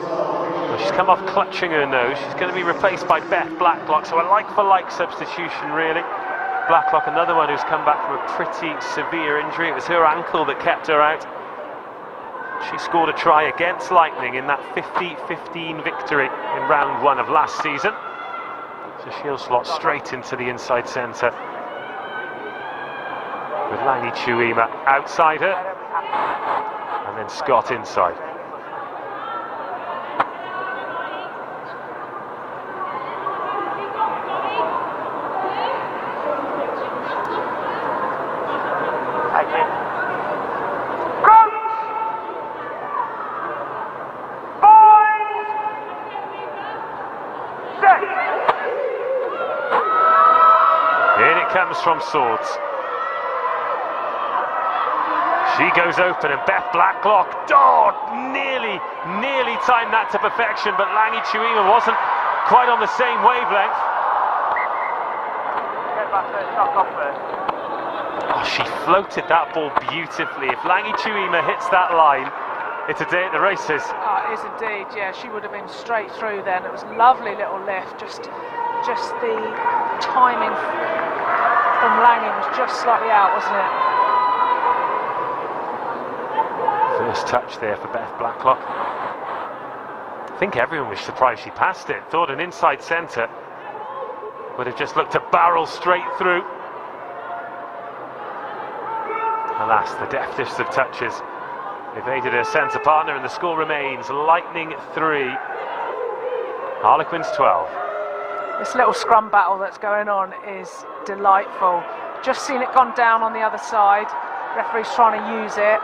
Well, she's come off clutching her nose. She's going to be replaced by Beth Blacklock, so a like-for-like substitution, really. Blacklock, another one who's come back from a pretty severe injury. It was her ankle that kept her out. She scored a try against Lightning in that 50-15 victory in round 1 of last season. So she'll slot straight into the inside centre, with Langi Chuima outside her, and then Scott inside. Comes from Swords. She goes open, and Beth Blacklock, nearly timed that to perfection, but Langi Chuima wasn't quite on the same wavelength. Oh, she floated that ball beautifully. If Langi Chuima hits that line, it's a day at the races. Oh, it is indeed, yeah. She would have been straight through then. It was a lovely little lift, just the timing from Langi was just slightly out, wasn't it? First touch there for Beth Blacklock. I think everyone was surprised she passed it. Thought an inside centre would have just looked to barrel straight through. Alas, the deftest of touches evaded her centre partner, and the score remains Lightning 3, Harlequins 12. This little scrum battle that's going on is delightful. Just seen it gone down on the other side. Referee's trying to use it.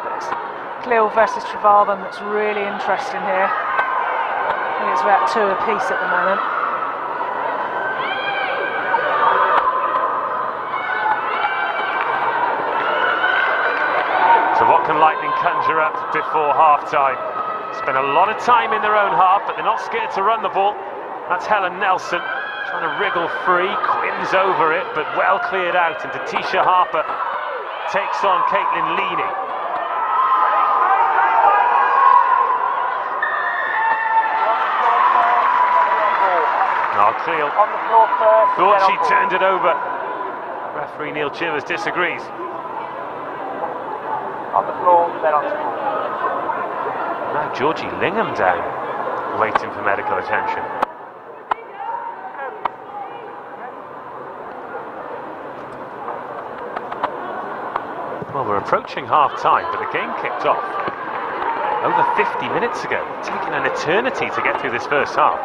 But it's Cleo versus Trevathan that's really interesting here. I think it's about 2 apiece at the moment. So what can Lightning conjure up before half-time? Spent a lot of time in their own half, but they're not scared to run the ball. That's Helen Nelson trying to wriggle free. Quinn's over it, but well cleared out, and Tisha Harper takes on Caitlin Leaney. Oh, Cleo On the floor first. thought she turned it over. Referee Neil Chivers disagrees. On the floor, then on the floor. Now Georgie Lingham down, waiting for medical attention. Well, we're approaching half-time, but the game kicked off over 50 minutes ago, taking an eternity to get through this first half.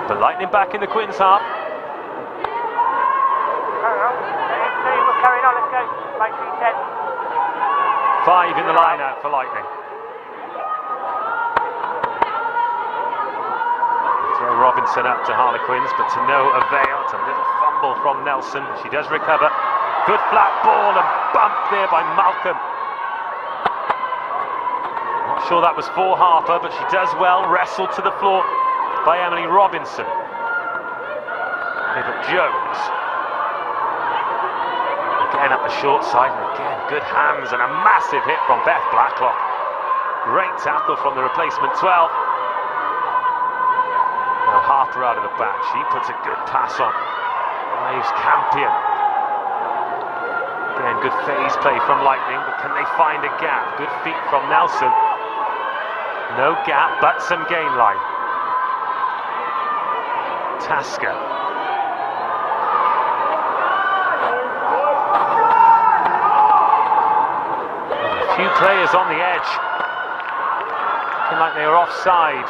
But Lightning back in the Quins half. We're carrying on, let's go. Make sure you 10. 5 in the line-out for Lightning. Throw Robinson up to Harlequins, but to no avail. It's a little fumble from Nelson. She does recover. Good flat ball and bump there by Malcolm. Not sure that was for Harper, but she does well. Wrestled to the floor by Emily Robinson. But Jones. Again up the short side, and again good hands and a massive hit from Beth Blacklock. Great tackle from the replacement 12. Now Harper out of the back. She puts a good pass on. Waves Campion. Again, good phase play from Lightning, but can they find a gap? Good feet from Nelson. No gap, but some gain line. Tasker. A few players on the edge. Looking like they are offside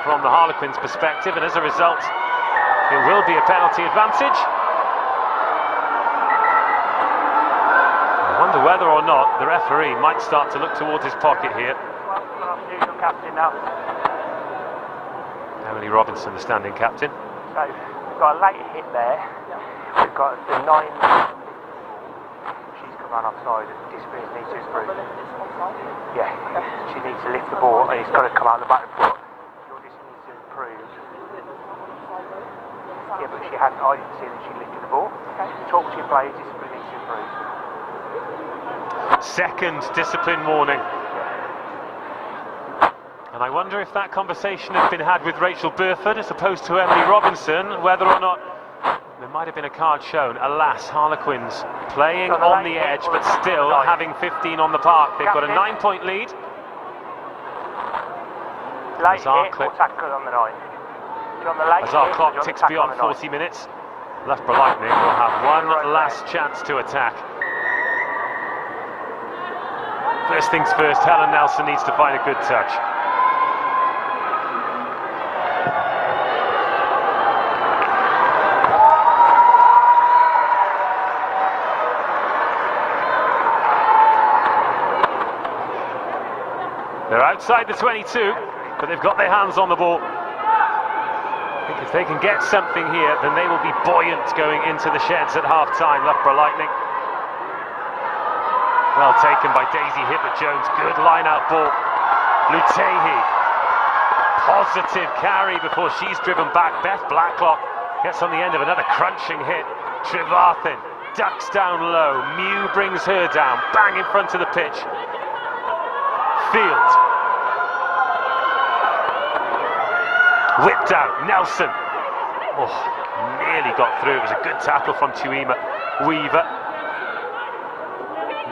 from the Harlequins' perspective, and as a result, it will be a penalty advantage. I wonder whether or not the referee might start to look towards his pocket here. Captain now. Emily Robinson, the standing captain. So we've got a late hit there. We've got the 9. She's come around offside. Discipline needs to improve. Yeah, she needs to lift the ball and it's got to come out the back foot. Your discipline needs to improve. Yeah, but she hadn't. I didn't see that she lifted the ball. Talk to your players. Discipline needs to improve. Second discipline warning. And I wonder if that conversation had been had with Rachel Burford as opposed to Emily Robinson, whether or not there might have been a card shown. Alas, Harlequins playing on the edge, but still having 15 on the park. They've got a 9-point lead. Late hit or tackle on the 9. As our clock ticks beyond 40 minutes, Loughborough Lightning will have one last chance to attack. First things first, Helen Nelson needs to find a good touch. They're outside the 22, but they've got their hands on the ball. I think if they can get something here, then they will be buoyant going into the sheds at half-time. Loughborough Lightning. Well taken by Daisy Hibbert-Jones. Good line-out ball. Lutehi. Positive carry before she's driven back. Beth Blacklock gets on the end of another crunching hit. Trevarthen ducks down low. Mew brings her down. Bang in front of the pitch. Field. Whipped out. Nelson. Oh, nearly got through. It was a good tackle from Tuima Weaver.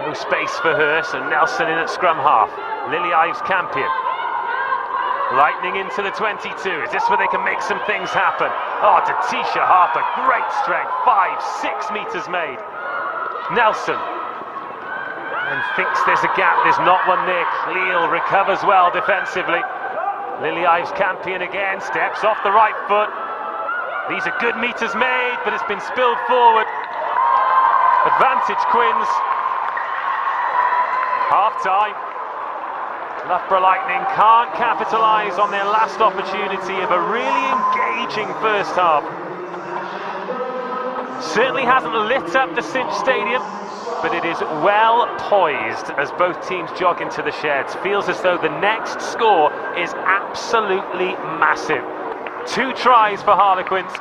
No space for her, so Nelson in at scrum half. Lily Ives Campion. Lightning into the 22. Is this where they can make some things happen? Oh, to Tisha Harper. Great strength. 5-6 metres made. Nelson. And thinks there's a gap. There's not one there. Cleal recovers well defensively. Lily Ives Campion again. Steps off the right foot. These are good metres made, but it's been spilled forward. Advantage Quins. Half-time. Loughborough Lightning can't capitalise on their last opportunity of a really engaging first half. Certainly hasn't lit up the Cinch Stadium, but it is well poised as both teams jog into the sheds. Feels as though the next score is absolutely massive. 2 tries for Harlequins.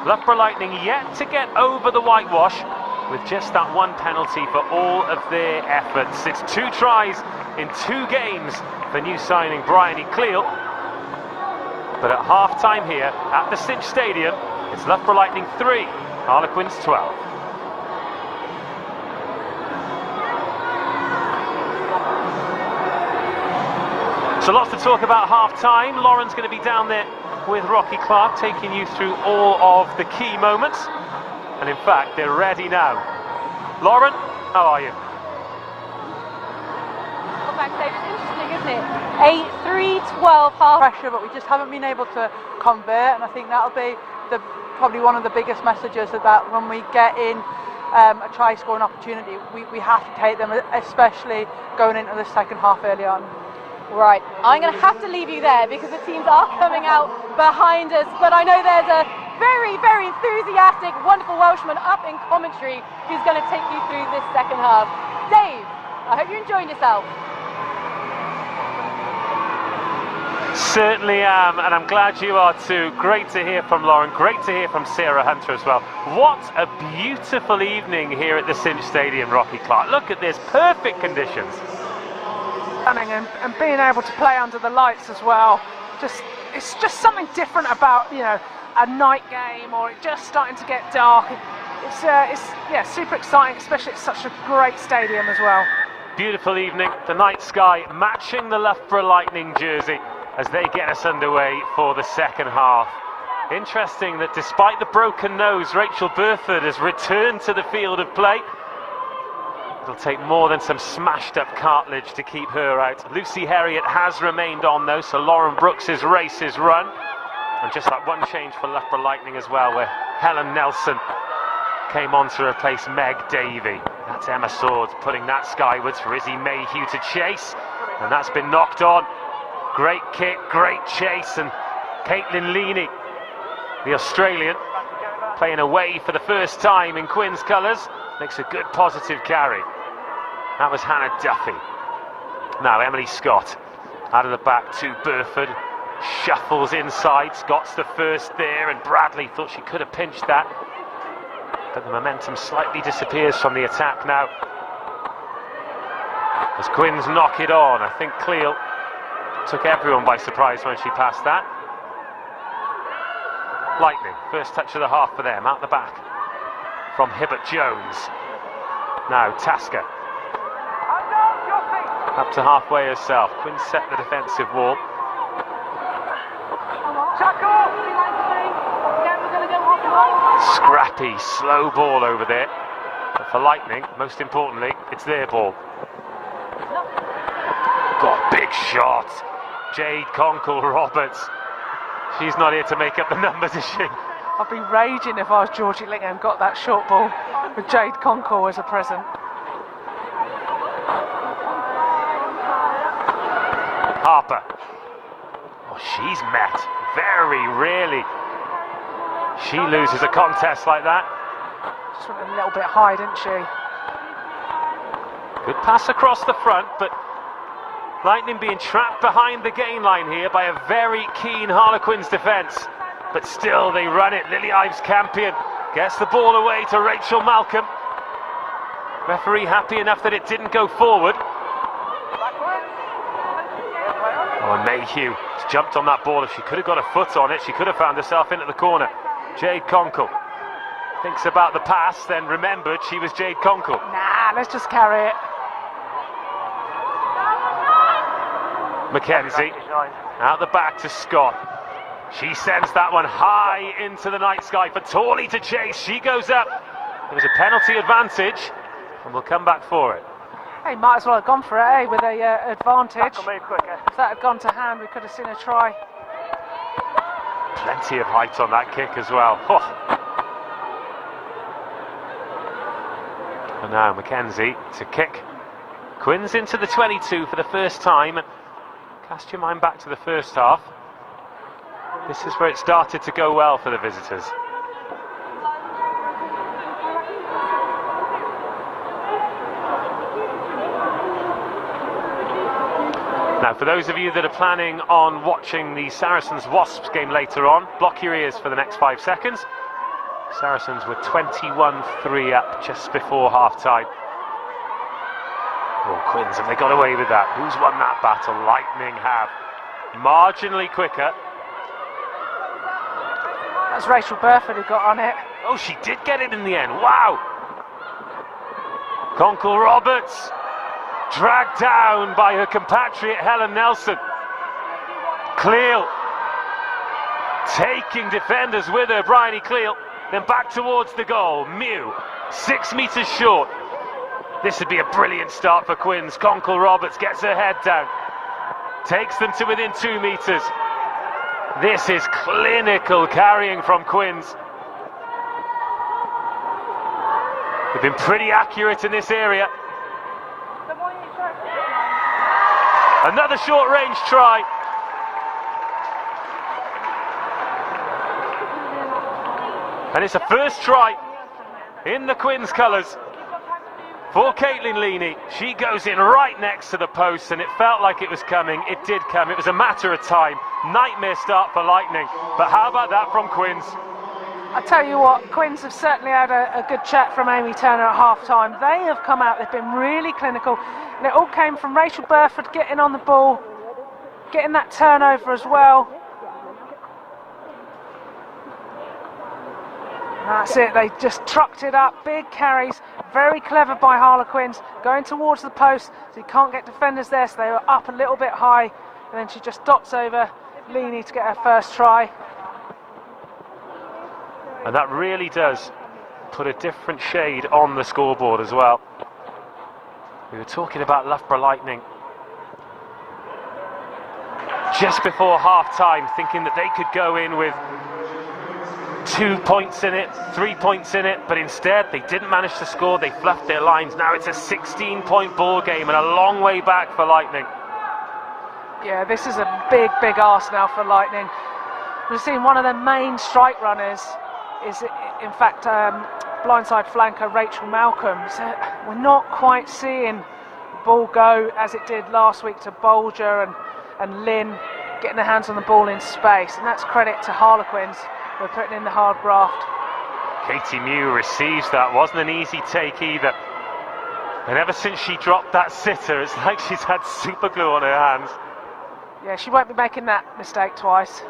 Loughborough Lightning yet to get over the whitewash, with just that one penalty for all of their efforts. It's 2 tries in 2 games for new signing Bryony Cleal. But at half-time here at the Cinch Stadium, it's Loughborough Lightning 3, Harlequins 12. So lots to talk about half-time. Lauren's going to be down there with Rocky Clark, taking you through all of the key moments. And in fact, they're ready now. Lauren, how are you? Well, thanks, Dave. It's interesting, isn't it? A 3-12 half pressure, but we just haven't been able to convert. And I think that'll be probably one of the biggest messages, that when we get in a try-scoring opportunity, we have to take them, especially going into the second half early on. Right, I'm going to have to leave you there because the teams are coming out behind us, but I know there's a very, very enthusiastic, wonderful Welshman up in commentary who's going to take you through this second half. Dave, I hope you're enjoying yourself. Certainly am, and I'm glad you are too. Great to hear from Lauren, great to hear from Sarah Hunter as well. What a beautiful evening here at the Cinch Stadium, Rocky Clark. Look at this, perfect conditions. and being able to play under the lights as well. It's just something different about, you know, a night game or it just starting to get dark. It's yeah, super exciting, especially at such a great stadium as well. Beautiful evening, the night sky matching the Loughborough Lightning jersey as they get us underway for the second half. Interesting that despite the broken nose, Rachel Burford has returned to the field of play. It'll take more than some smashed up cartilage to keep her out. Lucy Herriott has remained on though, so Lauren Brooks's race is run. And just that one change for Loughborough Lightning as well, where Helen Nelson came on to replace Meg Davey. That's Emma Swords putting that skywards for Izzy Mayhew to chase, and that's been knocked on. Great kick, great chase, and Caitlin Leaney, the Australian, playing away for the first time in Quinn's colours, makes a good positive carry. That was Hannah Duffy. Now Emily Scott out of the back to Burford, shuffles inside. Scott's the first there, and Bradley thought she could have pinched that, but the momentum slightly disappears from the attack now as Quinn's knock it on. I think Cleel took everyone by surprise when she passed that. Lightning, first touch of the half for them, out the back from Hibbert Jones. Now Tasker up to halfway herself. Quinn set the defensive wall. Scrappy, slow ball over there. But for Lightning, most importantly, it's their ball. Got a big shot. Jade Conkle-Roberts. She's not here to make up the numbers, is she? I'd be raging if I was Georgie Lingham, got that short ball with Jade Conkle as a present. Harper. Oh, she's met very rarely. She loses a contest like that. Just went a little bit high, didn't she? Good pass across the front, but Lightning being trapped behind the gain line here by a very keen Harlequins defence. But still they run it. Lily Ives Campion gets the ball away to Rachel Malcolm. Referee happy enough that it didn't go forward. Oh, Mayhew has jumped on that ball. If she could have got a foot on it, she could have found herself into the corner. Jade Conkle thinks about the pass, then remembered she was Jade Conkle. Nah, let's just carry it. Mackenzie out the back to Scott. She sends that one high into the night sky for Torley to chase. She goes up. There was a penalty advantage, and we'll come back for it. Hey, might as well have gone for it, eh, with a advantage. Quicker. If that had gone to hand, we could have seen a try. Plenty of height on that kick as well. Oh. And now Mackenzie to kick. Quinn's into the 22 for the first time. And cast your mind back to the first half. This is where it started to go well for the visitors. Now, for those of you that are planning on watching the Saracens-Wasps game later on, block your ears for the next 5 seconds. Saracens were 21-3 up just before half-time. Oh, Quins, have they got away with that? Who's won that battle? Lightning have. Marginally quicker. That's Rachel Burford who got on it. Oh, she did get it in the end. Wow! Conkle-Roberts dragged down by her compatriot Helen Nelson. Cleel taking defenders with her, Bryony Cleel. Then back towards the goal. Mew, 6 metres short. This would be a brilliant start for Quins. Conkle-Roberts gets her head down. Takes them to within 2 metres. This is clinical carrying from Quins. They've been pretty accurate in this area. Another short range try. And it's a first try in the Quins colours for Caitlin Leaney. She goes in right next to the post, and it felt like it was coming. It did come. It was a matter of time. Nightmare start for Lightning. But how about that from Quins? I tell you what, Quins have certainly had a good chat from Amy Turner at half-time. They have come out, they've been really clinical, and it all came from Rachel Burford getting on the ball, getting that turnover as well. And that's it, they just trucked it up, big carries, very clever by Harlequins, going towards the post, so you can't get defenders there, so they were up a little bit high, and then she just dots over Leaney to get her first try. And that really does put a different shade on the scoreboard as well. We were talking about Loughborough Lightning just before half-time, thinking that they could go in with 2 points in it, 3 points in it, but instead they didn't manage to score. They fluffed their lines. Now it's a 16-point ball game and a long way back for Lightning. Yeah, this is a big, big arse now for Lightning. We've seen one of their main strike runners is, in fact, blindside flanker Rachel Malcolm. So we're not quite seeing the ball go as it did last week to Bolger and Lynn getting their hands on the ball in space, and that's credit to Harlequins. We're putting in the hard graft. Katie Mew receives that. Wasn't an easy take either. And ever since she dropped that sitter, it's like she's had super glue on her hands. Yeah, she won't be making that mistake twice.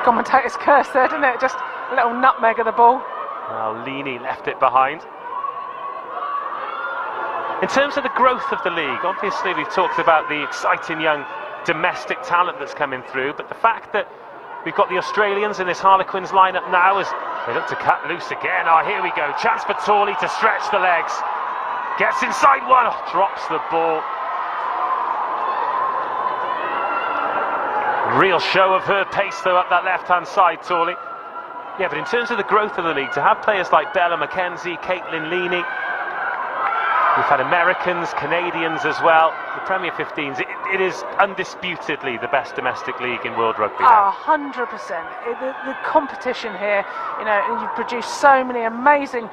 Commentator's curse there, didn't it? Just a little nutmeg of the ball. Well, Leaney left it behind. In terms of the growth of the league, obviously we've talked about the exciting young domestic talent that's coming through, but the fact that we've got the Australians in this Harlequins lineup now as they look to cut loose again. Oh, here we go. Chance for Torley to stretch the legs. Gets inside one. Oh, drops the ball. Real show of her pace though up that left-hand side, Torley. Yeah, but in terms of the growth of the league, to have players like Bella McKenzie, Caitlin Leaney, we've had Americans, Canadians as well. The Premier 15s, it is undisputedly the best domestic league in world rugby now. 100%. The competition here, you know, and you've produced so many amazing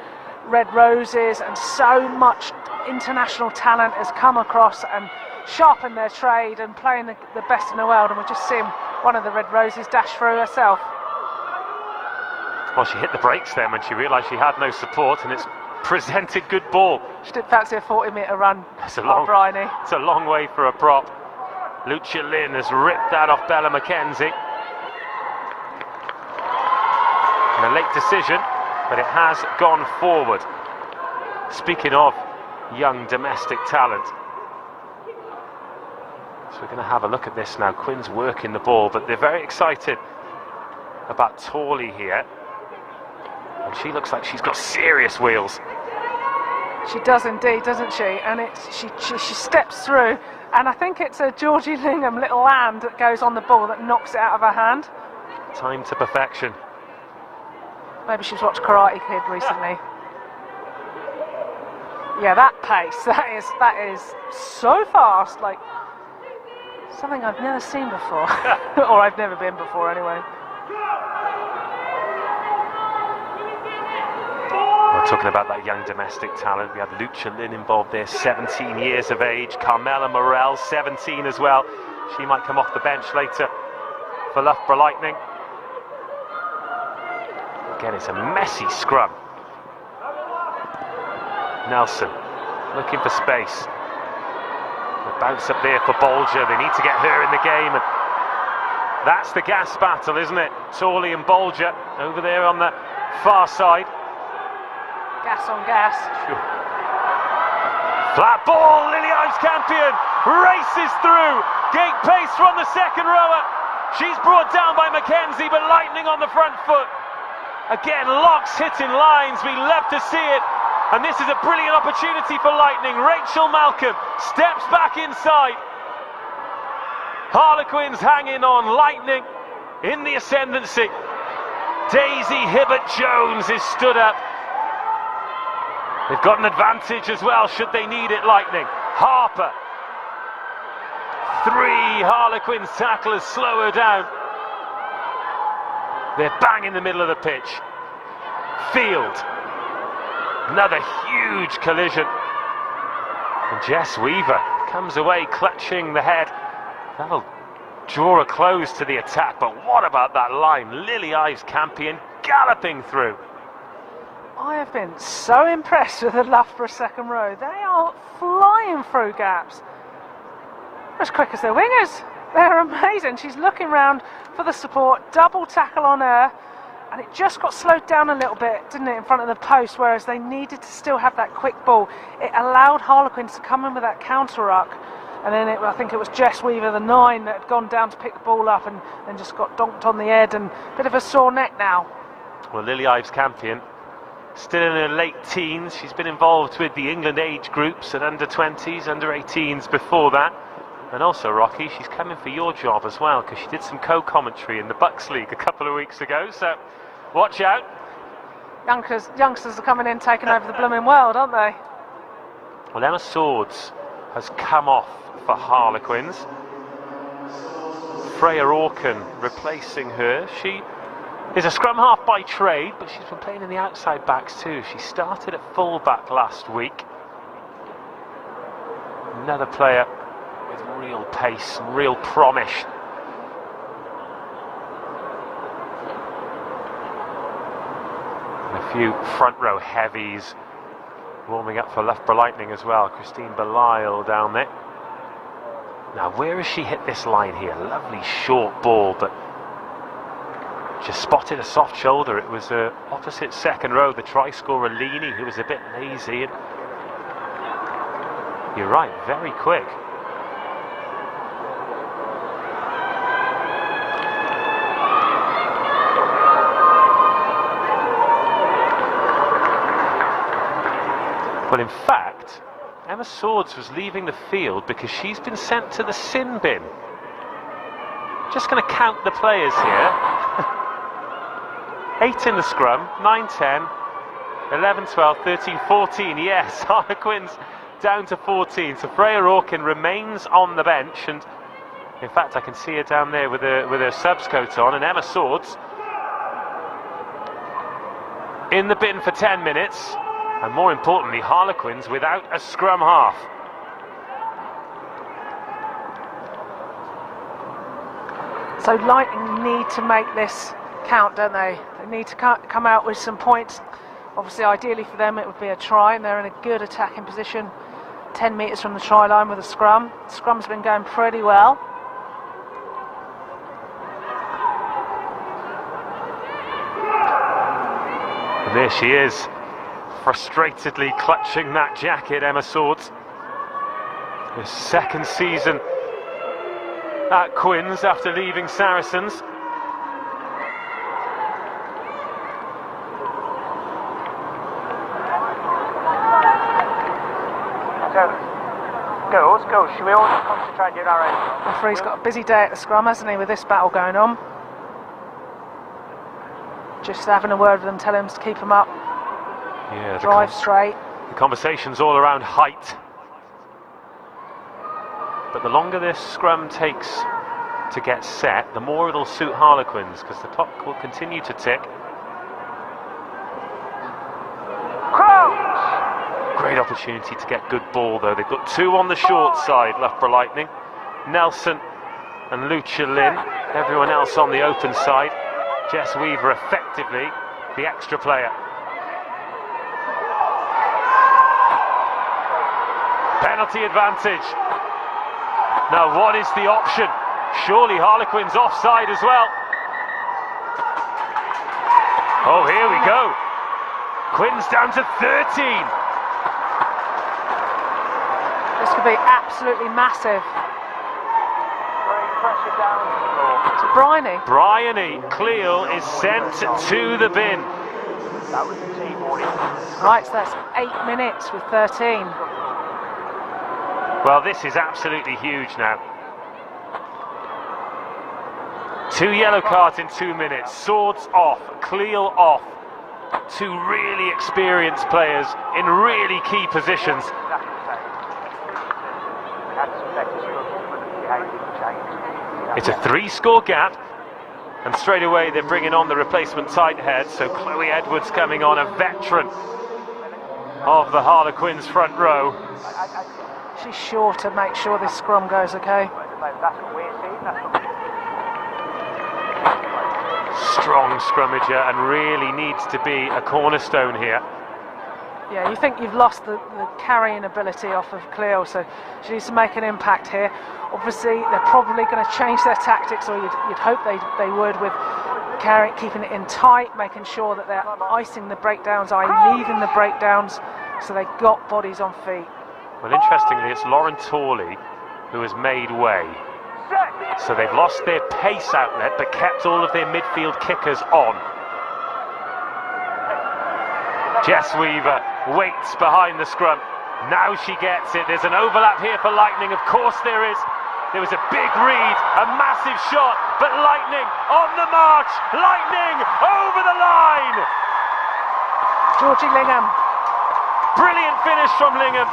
Red Roses, and so much international talent has come across and sharpened their trade and playing the best in the world. And we're just seeing one of the Red Roses dash through herself. Well, she hit the brakes then when she realised she had no support, and it's presented good ball. She did fancy a 40-metre run. It's a long way for a prop. Lucia Lynn has ripped that off Bella McKenzie. And a late decision, but it has gone forward. Speaking of young domestic talent, so we're going to have a look at this now. Quinn's working the ball, but they're very excited about Torley here. And she looks like she's got serious wheels. She does indeed, doesn't she? And she steps through, and I think it's a Georgie Lingham little hand that goes on the ball that knocks it out of her hand. Time to perfection. Maybe she's watched Karate Kid recently. Yeah, that pace, that is so fast, like something I've never seen before. Or I've never been before anyway. We're talking about that young domestic talent. We have Lucia Lynn involved there, 17 years of age. Carmela Morel, 17 as well. She might come off the bench later for Loughborough Lightning. Again, it's a messy scrum. Nelson looking for space. The bounce up there for Bolger. They need to get her in the game. And that's the gas battle, isn't it? Torley and Bolger over there on the far side. Gas on gas. Sure. Flat ball, Lily Ives Campion races through. Gate pace from the second rower. She's brought down by McKenzie, but Lightning on the front foot. Again, Locks hitting lines. We love to see it. And this is a brilliant opportunity for Lightning. Rachel Malcolm steps back inside. Harlequins hanging on. Lightning in the ascendancy. Daisy Hibbert-Jones is stood up. They've got an advantage as well, should they need it, Lightning. Harper. 3 Harlequins tacklers slow her down. They're bang in the middle of the pitch. Field. Another huge collision. And Jess Weaver comes away clutching the head. That'll draw a close to the attack, but what about that line? Lily Ives Campion galloping through. I have been so impressed with the Loughborough second row. They are flying through gaps. As quick as their wingers. They're amazing. She's looking round for the support, double tackle on her, and it just got slowed down a little bit, didn't it, in front of the post, whereas they needed to still have that quick ball. It allowed Harlequins to come in with that counter ruck, and then I think it was Jess Weaver, the 9, that had gone down to pick the ball up and then just got donked on the head, and a bit of a sore neck now. Well, Lily Ives Campion, still in her late teens. She's been involved with the England age groups at under-20s, under-18s before that. And also, Rocky, she's coming for your job as well, because she did some co-commentary in the Bucks League a couple of weeks ago, so watch out. Youngsters are coming in, taking over the blooming world, aren't they? Well, Emma Swords has come off for Harlequins. Freya Orkin replacing her. She is a scrum half by trade, but she's been playing in the outside backs too. She started at full back last week. Another player with real pace and real promise. And a few front row heavies warming up for Loughborough Lightning as well. Christine Belisle down there. Now, where has she hit this line here? Lovely short ball, but just spotted a soft shoulder. It was opposite second row, the try scorer Leaney, who was a bit lazy. And you're right, very quick. Well, in fact, Emma Swords was leaving the field because she's been sent to the sin bin. Just going to count the players here. 8 in the scrum, 9, 10, 11, 12, 13, 14. Yes, Harlequins down to 14. So Freya Orkin remains on the bench, and in fact I can see her down there with her subs coat on, and Emma Swords in the bin for 10 minutes. And more importantly, Harlequins without a scrum half. So Lightning need to make this count, don't they? They need to come out with some points. Obviously, ideally for them, it would be a try, and they're in a good attacking position. 10 metres from the try line with a scrum. The scrum's been going pretty well. And there she is, frustratedly clutching that jacket, Emma Swords. Her second season at Quins after leaving Saracens. So, girls, should we all concentrate on our own? The referee's got a busy day at the scrum, hasn't he, with this battle going on. Just having a word with them, telling them to keep them up. Yeah, Drive straight. The conversation's all around height. But the longer this scrum takes to get set, the more it'll suit Harlequins, because the clock will continue to tick. Great opportunity to get good ball though. They've got 2 on the short side, Loughborough Lightning. Nelson and Lucia Lynn. Everyone else on the open side. Jess Weaver effectively the extra player. Penalty advantage. Now what is the option? Surely Harlequins offside as well. Oh, here we go. Quins down to 13. This could be absolutely massive. Pressure down. It's Bryony. Bryony Cleal is sent to the bin. That was the team warning. Right, so that's 8 minutes with 13. Well, this is absolutely huge now. 2 yellow cards in 2 minutes. Swords off, Cleal off. 2 really experienced players in really key positions. It's a 3-score gap, and straight away they're bringing on the replacement tight head. So Chloe Edwards coming on, a veteran of the Harlequins front row. She's sure to make sure this scrum goes okay. Strong scrummager and really needs to be a cornerstone here. Yeah, you think you've lost the carrying ability off of Cleo, so she needs to make an impact here. Obviously, they're probably going to change their tactics, or you'd hope they would, with keeping it in tight, making sure that they're icing the breakdowns, i.e. leaving the breakdowns, so they've got bodies on feet. Well, interestingly, it's Lauren Torley who has made way. So they've lost their pace outlet, but kept all of their midfield kickers on. Jess Weaver waits behind the scrum. Now she gets it. There's an overlap here for Lightning. Of course there is. There was a big read, a massive shot, but Lightning on the march. Lightning over the line. Georgie Lingham. Brilliant finish from Lingham.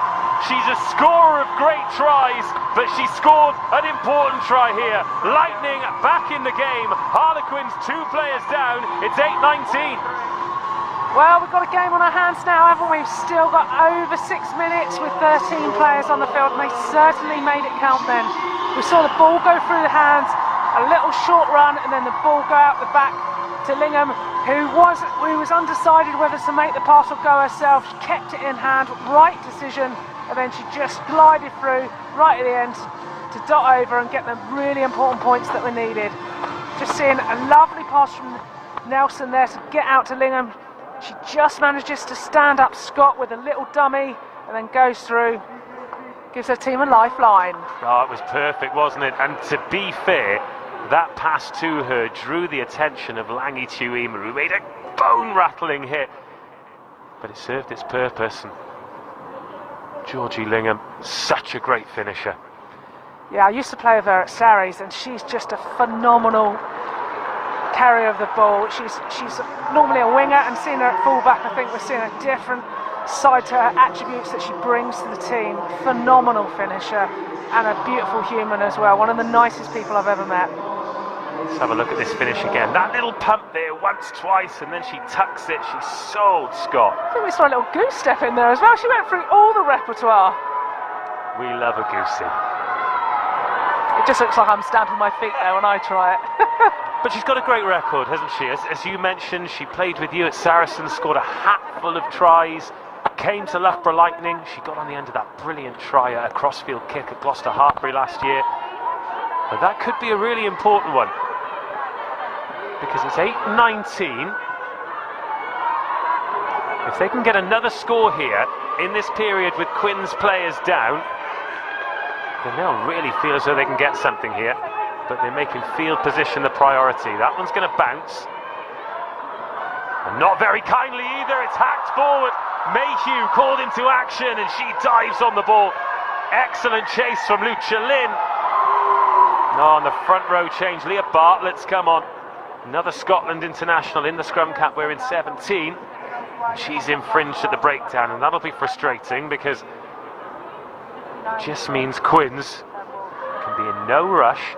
She's a scorer of great tries, but she scored an important try here. Lightning back in the game. Harlequins 2 players down. It's 8:19. Well, we've got a game on our hands now, haven't we? We've still got over 6 minutes with 13 players on the field, and they certainly made it count then. We saw the ball go through the hands, a little short run, and then the ball go out the back to Lingham, who was undecided whether to make the pass or go herself. She kept it in hand, right decision, and then she just glided through right at the end to dot over and get the really important points that were needed. Just seeing a lovely pass from Nelson there to get out to Lingham. She just manages to stand up Scott with a little dummy and then goes through, gives her team a lifeline. Oh, it was perfect, wasn't it? And to be fair, that pass to her drew the attention of Langi Tuima, who made a bone-rattling hit, but it served its purpose. And Georgie Lingham, such a great finisher. Yeah, I used to play with her at Sarries, and she's just a phenomenal carrier of the ball. She's normally a winger, and seeing her at fullback, I think we're seeing a different side to her attributes that she brings to the team. Phenomenal finisher and a beautiful human as well. One of the nicest people I've ever met. Let's have a look at this finish again. That little pump there, once, twice, and then she tucks it. She sold Scott. I think we saw a little goose step in there as well. She went through all the repertoire. We love a goosey. It just looks like I'm stamping my feet there when I try it. But she's got a great record, hasn't she? As you mentioned, she played with you at Saracens, scored a hatful of tries, came to Loughborough Lightning. She got on the end of that brilliant try at a crossfield kick at Gloucester Hartbury last year. But that could be a really important one, because it's 8:19. If they can get another score here in this period with Quinn's players down, then they'll really feel as though they can get something here. But they're making field position the priority. That one's going to bounce. And not very kindly either. It's hacked forward. Mayhew called into action, and she dives on the ball. Excellent chase from Lucia Lynn. On the front row change, Leah Bartlett's come on. Another Scotland international in the scrum cap wearing 17. She's infringed at the breakdown, and that'll be frustrating, because it just means Quinns can be in no rush.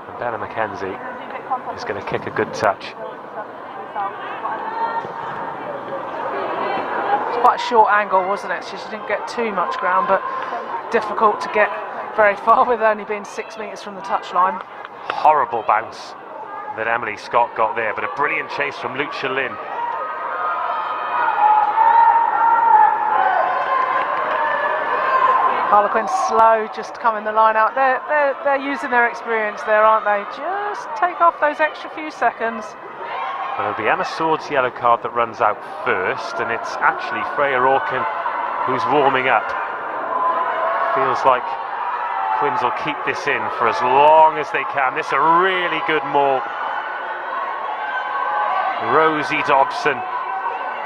And Bella McKenzie is going to kick a good touch. It's quite a short angle, wasn't it? She didn't get too much ground, but difficult to get very far with only being 6 metres from the touchline. Horrible bounce that Emily Scott got there, but a brilliant chase from Lucia Lynn. Harlequins slow, just coming the line out. They're using their experience there, aren't they? Just take off those extra few seconds. Well, it'll be Emma Sword's yellow card that runs out first, and it's actually Freya Orkin who's warming up. Feels like Quinns will keep this in for as long as they can. This is a really good maul. Rosie Dobson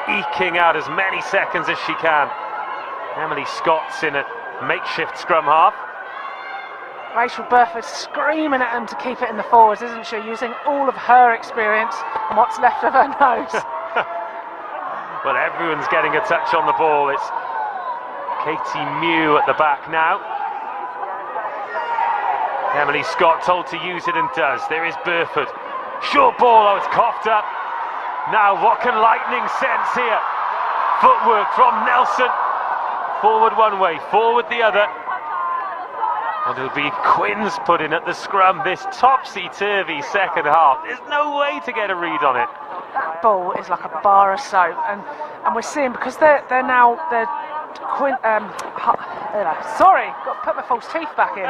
eking out as many seconds as she can. Emily Scott's in at makeshift scrum half. Rachel Burford screaming at them to keep it in the forwards, isn't she? Using all of her experience and what's left of her nose. Well, everyone's getting a touch on the ball. It's Katie Mew at the back now. Emily Scott told to use it and does. There is Burford. Short ball, oh, it's coughed up. Now, what can Lightning sense here? Footwork from Nelson. Forward one way, forward the other. And it'll be Quinn's put in at the scrum. This topsy-turvy second half. There's no way to get a read on it. That ball is like a bar of soap, and we're seeing, because they're sorry, got to put my false teeth back in.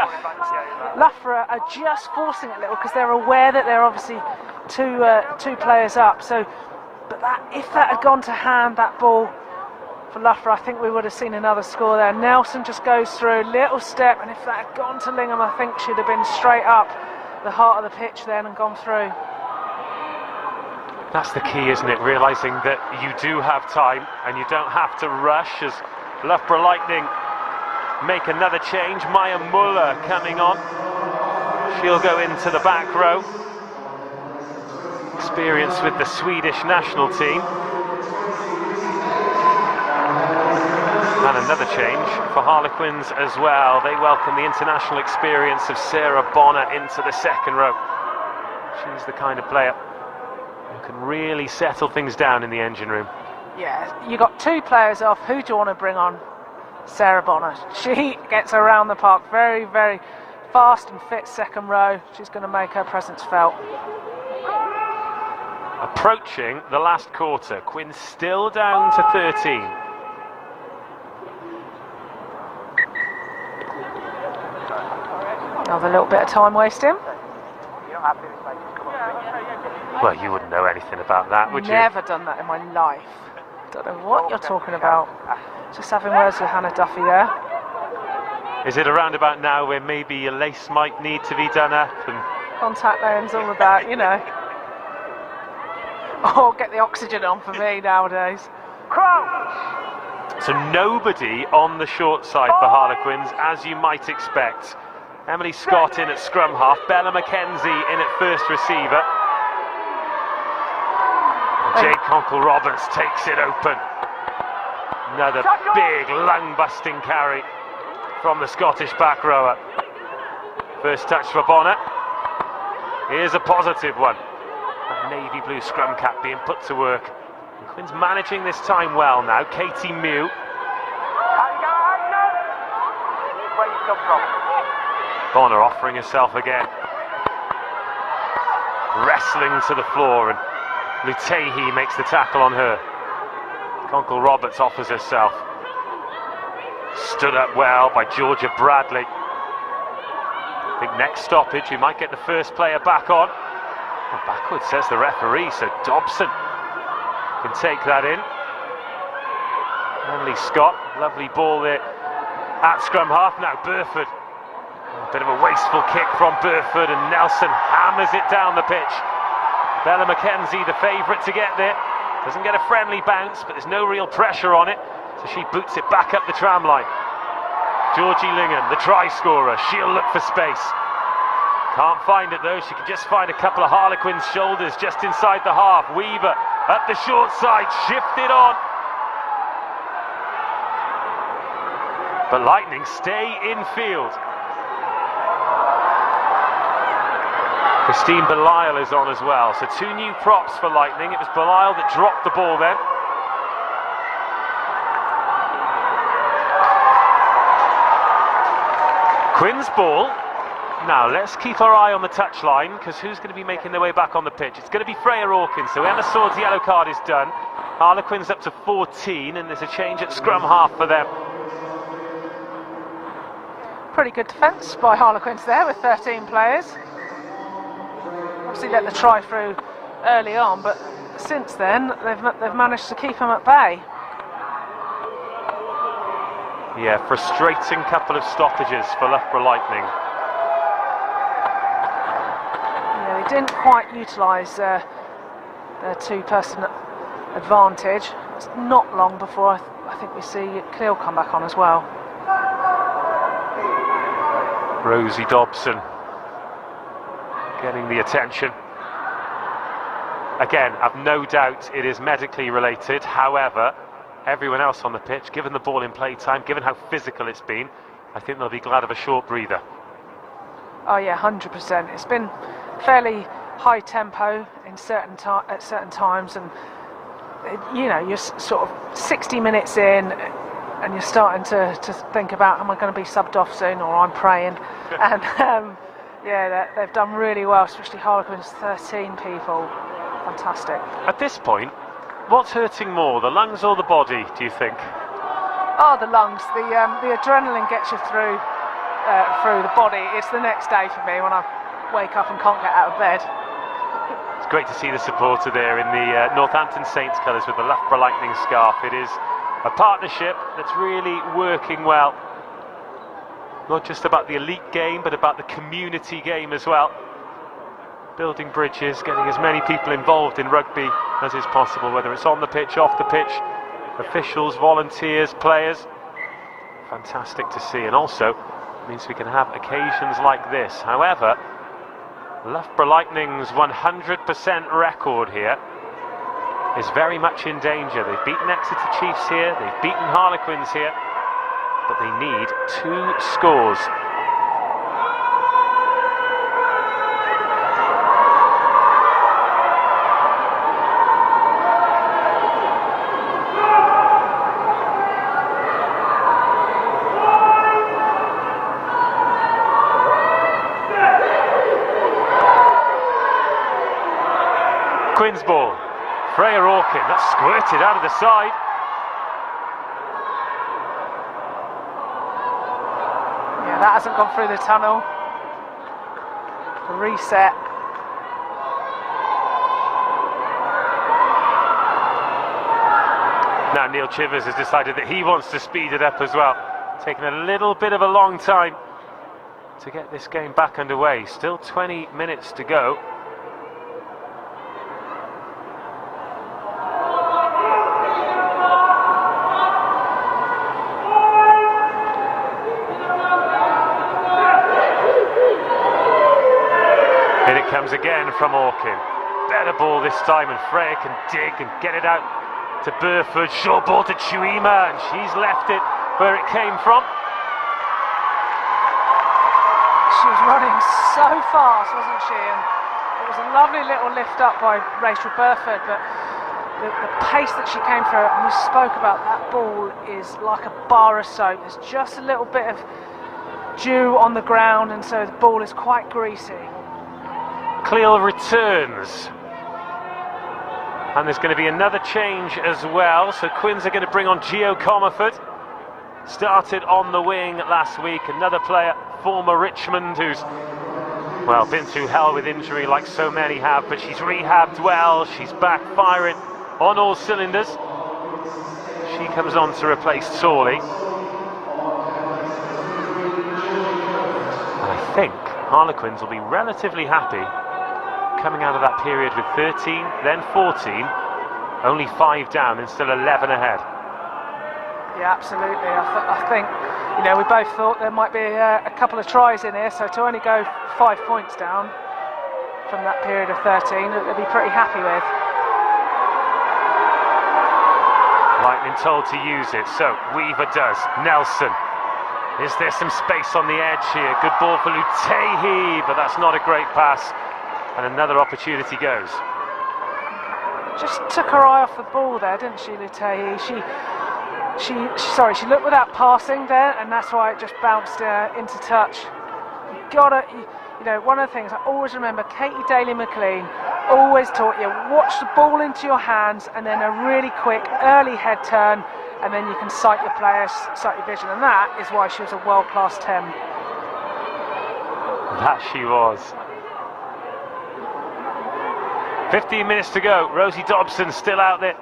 Loughborough are just forcing it a little because they're aware that they're obviously two players up. So, but if that had gone to hand, that ball for Loughborough, I think we would have seen another score there. Nelson just goes through a little step, and if that had gone to Lingham, I think she'd have been straight up the heart of the pitch then and gone through. That's the key, isn't it? Realising that you do have time and you don't have to rush as Loughborough Lightning make another change. Maya Muller coming on. She'll go into the back row. Experience with the Swedish national team. And another change for Harlequins as well. They welcome the international experience of Sarah Bonner into the second row. She's the kind of player who can really settle things down in the engine room. Yeah, you got two players off. Who do you want to bring on? Sarah Bonner. She gets around the park very, very fast and fit second row. She's going to make her presence felt. Approaching the last quarter. Quinn still down to 13. Another little bit of time wasting. Well, you wouldn't know anything about that, would you? Never done that in my life. Don't know what you're talking about. Just having words with Hannah Duffy there. Is it around about now where maybe your lace might need to be done up? And contact lens, all of that, you know. Oh, get the oxygen on for me nowadays. So nobody on the short side for Harlequins, as you might expect. Emily Scott in at scrum half, Bella McKenzie in at first receiver. Jade Conkle-Roberts takes it open. Another big lung-busting carry from the Scottish back rower. First touch for Bonner. Here's a positive one. That navy blue scrum cap being put to work. And Quinn's managing this time well now. Katie Mew. Where you come from? Bonner offering herself again. Wrestling to the floor, and Lutehi makes the tackle on her. Conkle-Roberts offers herself. Stood up well by Georgia Bradley. I think next stoppage, we might get the first player back on. Well, backwards, says the referee, so Dobson can take that in. Emily Scott, lovely ball there at scrum half. Now Burford. A bit of a wasteful kick from Burford, and Nelson hammers it down the pitch. Bella McKenzie, the favourite to get there. Doesn't get a friendly bounce, but there's no real pressure on it, so she boots it back up the tram line. Georgie Lingham, the try scorer, she'll look for space. Can't find it though, she can just find a couple of Harlequins' shoulders just inside the half. Weaver at the short side, shifted on. But Lightning stay in field. Christine Belisle is on as well, so two new props for Lightning. It was Belisle that dropped the ball then. Quinn's ball. Now let's keep our eye on the touchline, because who's going to be making their way back on the pitch? It's going to be Freya Hawkins, so Emma Sword's yellow card is done. Harlequins up to 14, and there's a change at scrum half for them. Pretty good defence by Harlequins there with 13 players. Obviously let the try through early on, but since then they've managed to keep them at bay. Yeah, frustrating couple of stoppages for Loughborough Lightning. Yeah, they didn't quite utilise their two-person advantage. It's not long before I think we see Cleo come back on as well. Rosie Dobson getting the attention. Again, I've no doubt it is medically related. However, everyone else on the pitch, given the ball in play time, given how physical it's been, I think they'll be glad of a short breather. Oh yeah, 100%. It's been fairly high tempo in at certain times, and you know, you're sort of 60 minutes in. and you're starting to think about, am I going to be subbed off soon, or I'm praying. And yeah, they've done really well, especially Harlequins, 13 people. Fantastic. At this point, what's hurting more, the lungs or the body, do you think? Oh, the lungs. The adrenaline gets you through the body. It's the next day for me when I wake up and can't get out of bed. It's great to see the supporter there in the Northampton Saints colours with the Loughborough Lightning scarf. It is a partnership that's really working well. Not just about the elite game, but about the community game as well. Building bridges, getting as many people involved in rugby as is possible, whether it's on the pitch, off the pitch, officials, volunteers, players. Fantastic to see, and also means we can have occasions like this. However, Loughborough Lightning's 100% record here is very much in danger. They've beaten Exeter Chiefs here, they've beaten Harlequins here, but they need 2 scores. Quins ball, Freya Orkin, that's squirted out of the side. Yeah, that hasn't gone through the tunnel. The reset. Now Neil Chivers has decided that he wants to speed it up as well. Taking a little bit of a long time to get this game back underway. Still 20 minutes to go. Comes again from Orkin. Better ball this time, and Freya can dig and get it out to Burford. Short ball to Chuima, and she's left it where it came from. She was running so fast, wasn't she? And it was a lovely little lift up by Rachel Burford, but the pace that she came through, and we spoke about that ball, is like a bar of soap. There's just a little bit of dew on the ground, and so the ball is quite greasy. Cleel returns, and there's going to be another change as well. So Quins are going to bring on Gio Comerford. Started on the wing last week. Another player, former Richmond, who's, well, been through hell with injury like so many have, but she's rehabbed well. She's back firing on all cylinders. She comes on to replace Sorley. And I think Harlequins will be relatively happy coming out of that period with 13, then 14, only 5 down and still 11 ahead. Yeah, absolutely. I think, you know, we both thought there might be a couple of tries in here, so to only go 5 points down from that period of 13, they'll be pretty happy with. Lightning told to use it, so Weaver does. Nelson. Is there some space on the edge here? Good ball for Lutehi, but that's not a great pass. And another opportunity goes. Just took her eye off the ball there, didn't she, Lutehi? She looked without passing there, and that's why it just bounced into touch. You know, one of the things I always remember, Katie Daly-McLean always taught you, watch the ball into your hands, and then a really quick early head turn, and then you can sight your players, sight your vision, and that is why she was a world-class 10. That she was. 15 minutes to go. Rosie Dobson still out there.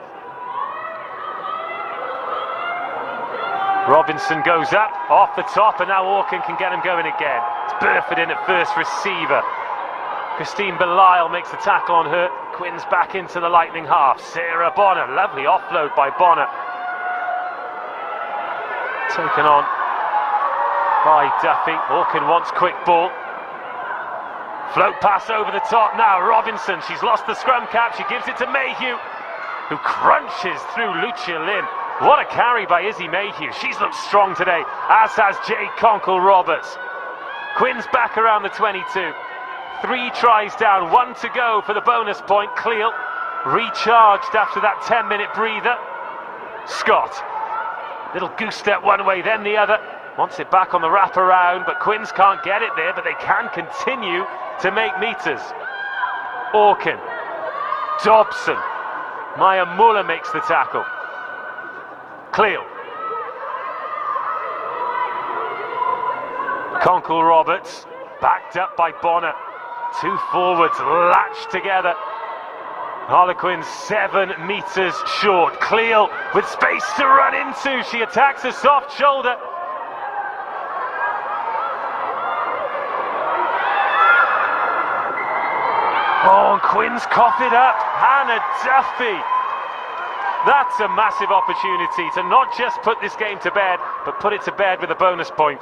Robinson goes up, off the top, and now Orkin can get him going again. It's Burford in at first receiver. Christine Belisle makes the tackle on her. Quins back into the Lightning half. Sarah Bonner, lovely offload by Bonner. Taken on by Duffy. Orkin wants quick ball. Float pass over the top now. Robinson, she's lost the scrum cap. She gives it to Mayhew, who crunches through Lucia Lynn. What a carry by Izzy Mayhew. She's looked strong today, as has Jade Conkle-Roberts. Quins back around the 22. 3 tries down, 1 to go for the bonus point. Cleel recharged after that 10-minute breather. Scott. Little goose step one way, then the other. Wants it back on the wraparound, but Quins can't get it there, but they can continue to make meters. Orkin, Dobson, Maya Muller makes the tackle. Cleo. Conkle Roberts, backed up by Bonner. Two forwards latched together. Harlequins 7 meters short. Cleo with space to run into. She attacks a soft shoulder. Oh, and Quins cough it up. Hannah Duffy. That's a massive opportunity to not just put this game to bed, but put it to bed with a bonus point.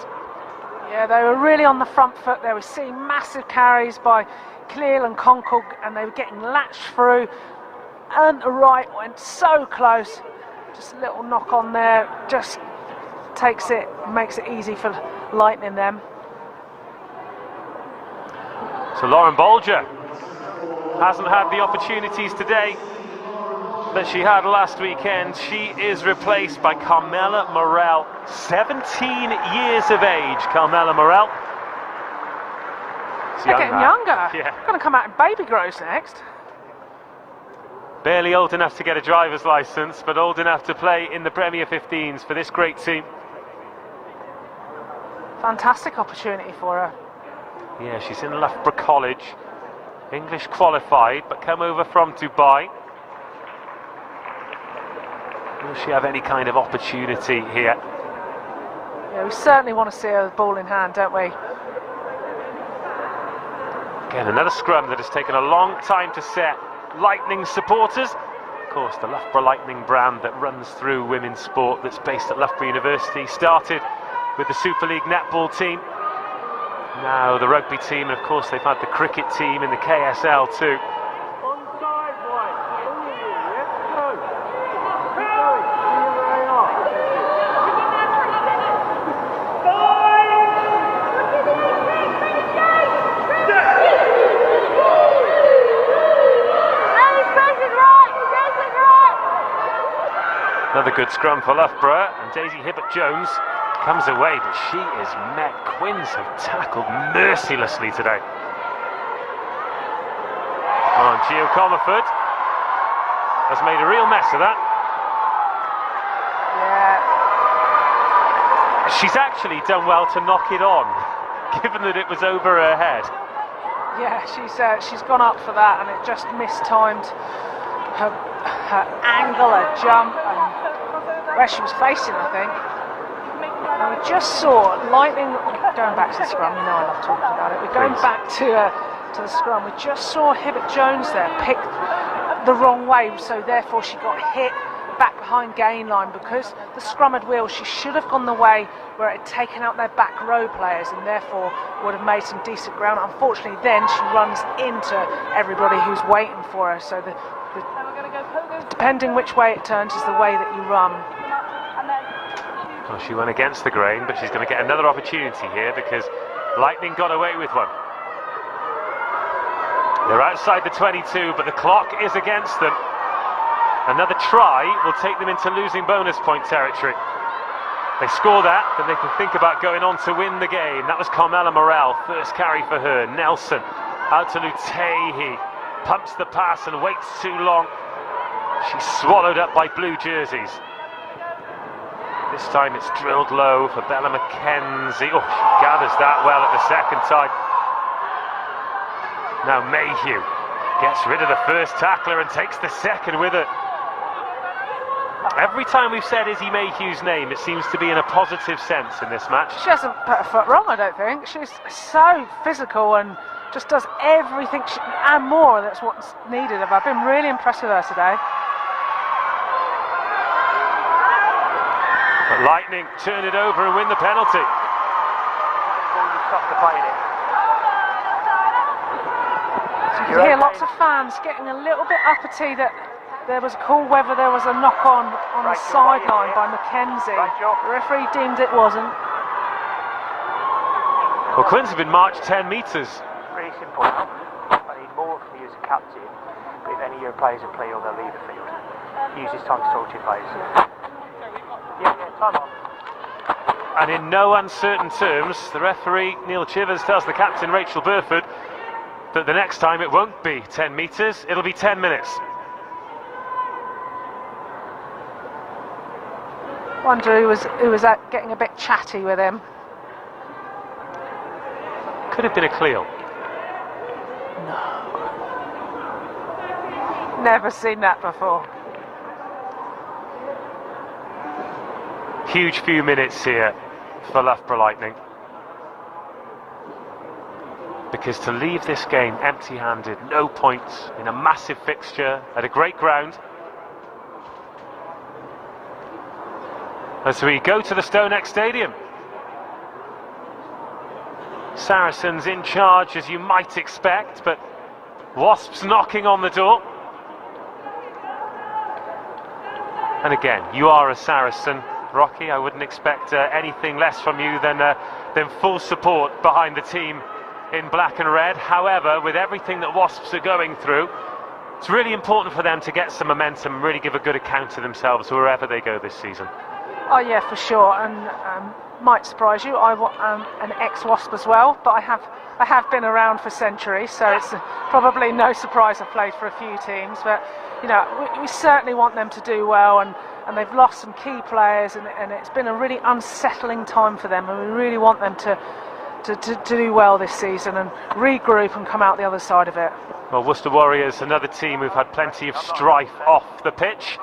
Yeah, they were really on the front foot. They were seeing massive carries by Cleel and Conkle, and they were getting latched through. And the right went so close. Just a little knock on there, just takes it, makes it easy for Lightning them. So Lauren Bolger hasn't had the opportunities today that she had last weekend. She is replaced by Carmela Morel, 17 years of age. Carmela Morel. They're getting younger. Yeah. Going to come out in baby grows next. Barely old enough to get a driver's licence, but old enough to play in the Premier 15s for this great team. Fantastic opportunity for her. Yeah, she's in Loughborough College, English qualified, but come over from Dubai. Will she have any kind of opportunity here? Yeah, we certainly want to see her with the ball in hand, don't we? Again, another scrum that has taken a long time to set. Lightning supporters. Of course, the Loughborough Lightning brand that runs through women's sport, that's based at Loughborough University, started with the Super League netball team. Now the rugby team, and of course they've had the cricket team in the KSL too. Another good scrum for Loughborough, and Daisy Hibbert-Jones comes away, but she is met. Quins have tackled mercilessly today. Oh, and Gio Comerford has made a real mess of that. Yeah. She's actually done well to knock it on, given that it was over her head. Yeah, she's gone up for that, and it just mistimed her angle, her jump, and where she was facing, I think. And we just saw Lightning going back to the scrum. You know I love talking about it. We're going back to the scrum. We just saw Hibbert-Jones there pick the wrong way, so therefore she got hit back behind gain line. Because the scrum had wheels, she should have gone the way where it had taken out their back row players, and therefore would have made some decent ground. Unfortunately, then she runs into everybody who's waiting for her. So depending which way it turns is the way that you run. Well, she went against the grain, but she's going to get another opportunity here because Lightning got away with one. They're outside the 22, but the clock is against them. Another try will take them into losing bonus point territory. They score that, then they can think about going on to win the game. That was Carmela Morel, first carry for her. Nelson out to Lutehi, pumps the pass and waits too long. She's swallowed up by blue jerseys. This time it's drilled low for Bella McKenzie. Oh, she gathers that well at the second time. Now Mayhew gets rid of the first tackler and takes the second with it. Every time we've said Izzy Mayhew's name, it seems to be in a positive sense in this match. She hasn't put her foot wrong, I don't think. She's so physical and just does everything and more. That's what's needed of her. I've been really impressed with her today. But Lightning turn it over and win the penalty. Stop the playing it. You can hear lots of fans getting a little bit uppity that there was a call whether there was a knock-on the sideline by McKenzie. The referee deemed it wasn't. Well, Quins have been marched 10 metres. Really simple. I need more from you as a captain. But if any of your players are playing, they'll leave the field. Use this time to talk to your players. Yeah. Come on. And in no uncertain terms, the referee, Neil Chivers, tells the captain, Rachel Burford, that the next time it won't be 10 metres, it'll be 10 minutes. Wonder who was getting a bit chatty with him. Could have been a Cleo. Never seen that before. Huge few minutes here for Loughborough Lightning. Because to leave this game empty-handed, no points, in a massive fixture, at a great ground. As we go to the StoneX Stadium. Saracens in charge, as you might expect, but Wasps knocking on the door. And again, you are a Saracen, Rocky. I wouldn't expect anything less from you than full support behind the team in black and red. However, with everything that Wasps are going through, it's really important for them to get some momentum and really give a good account of themselves wherever they go this season. Oh yeah, for sure, and might surprise you, I'm an ex-Wasp as well, but I have been around for centuries, so it's probably no surprise I've played for a few teams, but you know, we certainly want them to do well, and they've lost some key players, and it's been a really unsettling time for them, and we really want them to do well this season and regroup and come out the other side of it. Well, Worcester Warriors, another team who've had plenty of strife off the pitch.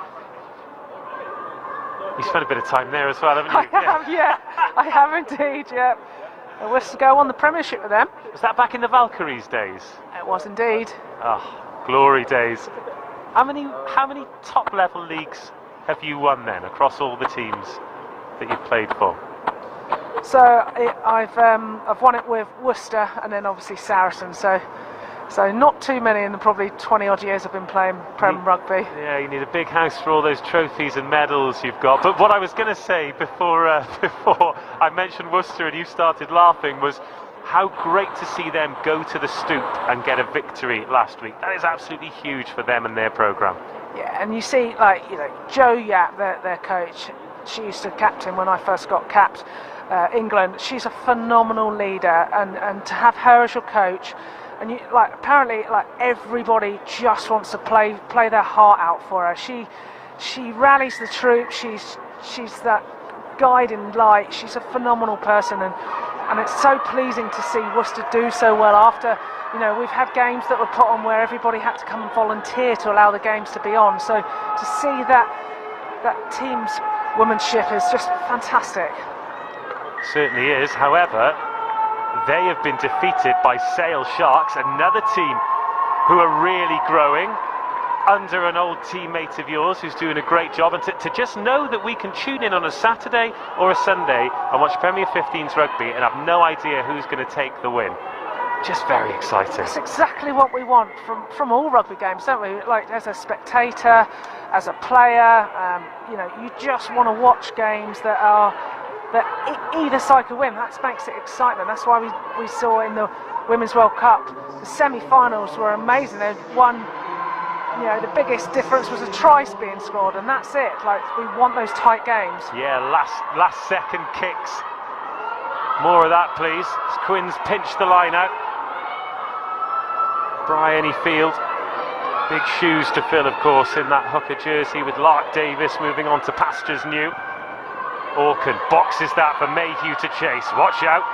You spent a bit of time there as well, haven't you? I have indeed, yeah. And Worcester go on the Premiership with them. Was that back in the Valkyries days? It was indeed. Oh, glory days. How many top level leagues have you won then across all the teams that you've played for? So I've won it with Worcester and then obviously Saracens. So not too many in the probably 20 odd years I've been playing Prem Rugby. Yeah, you need a big house for all those trophies and medals you've got. But what I was going to say before I mentioned Worcester and you started laughing was how great to see them go to the Stoop and get a victory last week. That is absolutely huge for them and their programme. Yeah, and you see, like, you know, Jo Yap, their coach, she used to captain when I first got capped England. She's a phenomenal leader, and to have her as your coach, and you, like, apparently, like, everybody just wants to play their heart out for her. She rallies the troops. She's that guiding light. She's a phenomenal person, and it's so pleasing to see Worcester do so well after, you know, we've had games that were put on where everybody had to come and volunteer to allow the games to be on. So to see that team's womanship is just fantastic. Certainly is. However, they have been defeated by Sale Sharks, another team who are really growing under an old teammate of yours who's doing a great job. And to just know that we can tune in on a Saturday or a Sunday and watch Premier 15's rugby and have no idea who's going to take the win. Just very exciting. That's exactly what we want from all rugby games, don't we? Like, as a spectator, as a player, you know, you just want to watch games that either side can win. That makes it exciting. That's why we saw in the Women's World Cup, the semi-finals were amazing. They won, you know, the biggest difference was a try being scored, and that's it. Like, we want those tight games. Yeah, last second kicks. More of that, please. As Quinn's pinched the line out. Bryony Field, big shoes to fill, of course, in that hooker jersey, with Lark Davis moving on to pastures new. Orkin boxes that for Mayhew to chase. Watch out.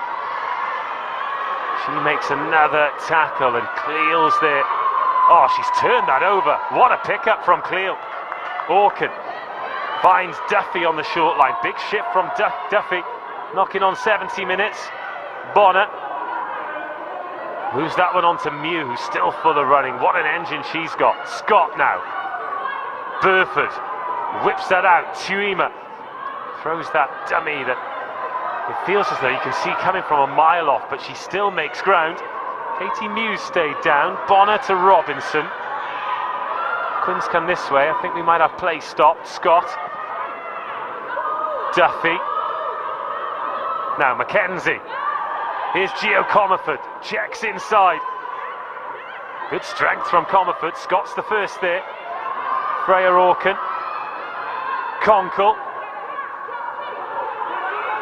She makes another tackle, and Cleel's there. Oh, she's turned that over. What a pickup from Cleel. Orkin finds Duffy on the short line. Big shift from Duffy, knocking on 70 minutes. Bonner moves that one on to Mew, who's still full of running. What an engine she's got. Scott now. Burford whips that out. Tuima throws that dummy that it feels as though you can see coming from a mile off, but she still makes ground. Katie Mews stayed down. Bonner to Robinson. Quinn's come this way. I think we might have play stopped. Scott. Duffy. Now Mackenzie. Here's Gio Comerford. Checks inside. Good strength from Comerford. Scott's the first there. Freya Orkin. Conkle.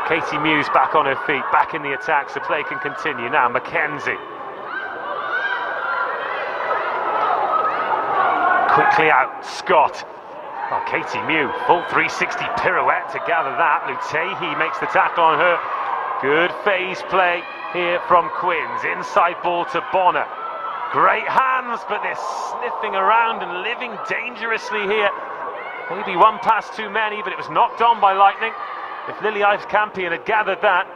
Katie Muse back on her feet, back in the attack, so play can continue. Now Mackenzie. Quickly out, Scott. Oh, Katie Mew, full 360 pirouette to gather that. Lutehi makes the tackle on her. Good phase play here from Quins. Inside ball to Bonner. Great hands, but they're sniffing around and living dangerously here. Maybe one pass too many, but it was knocked on by Lightning. If Lily Ives Campion had gathered that,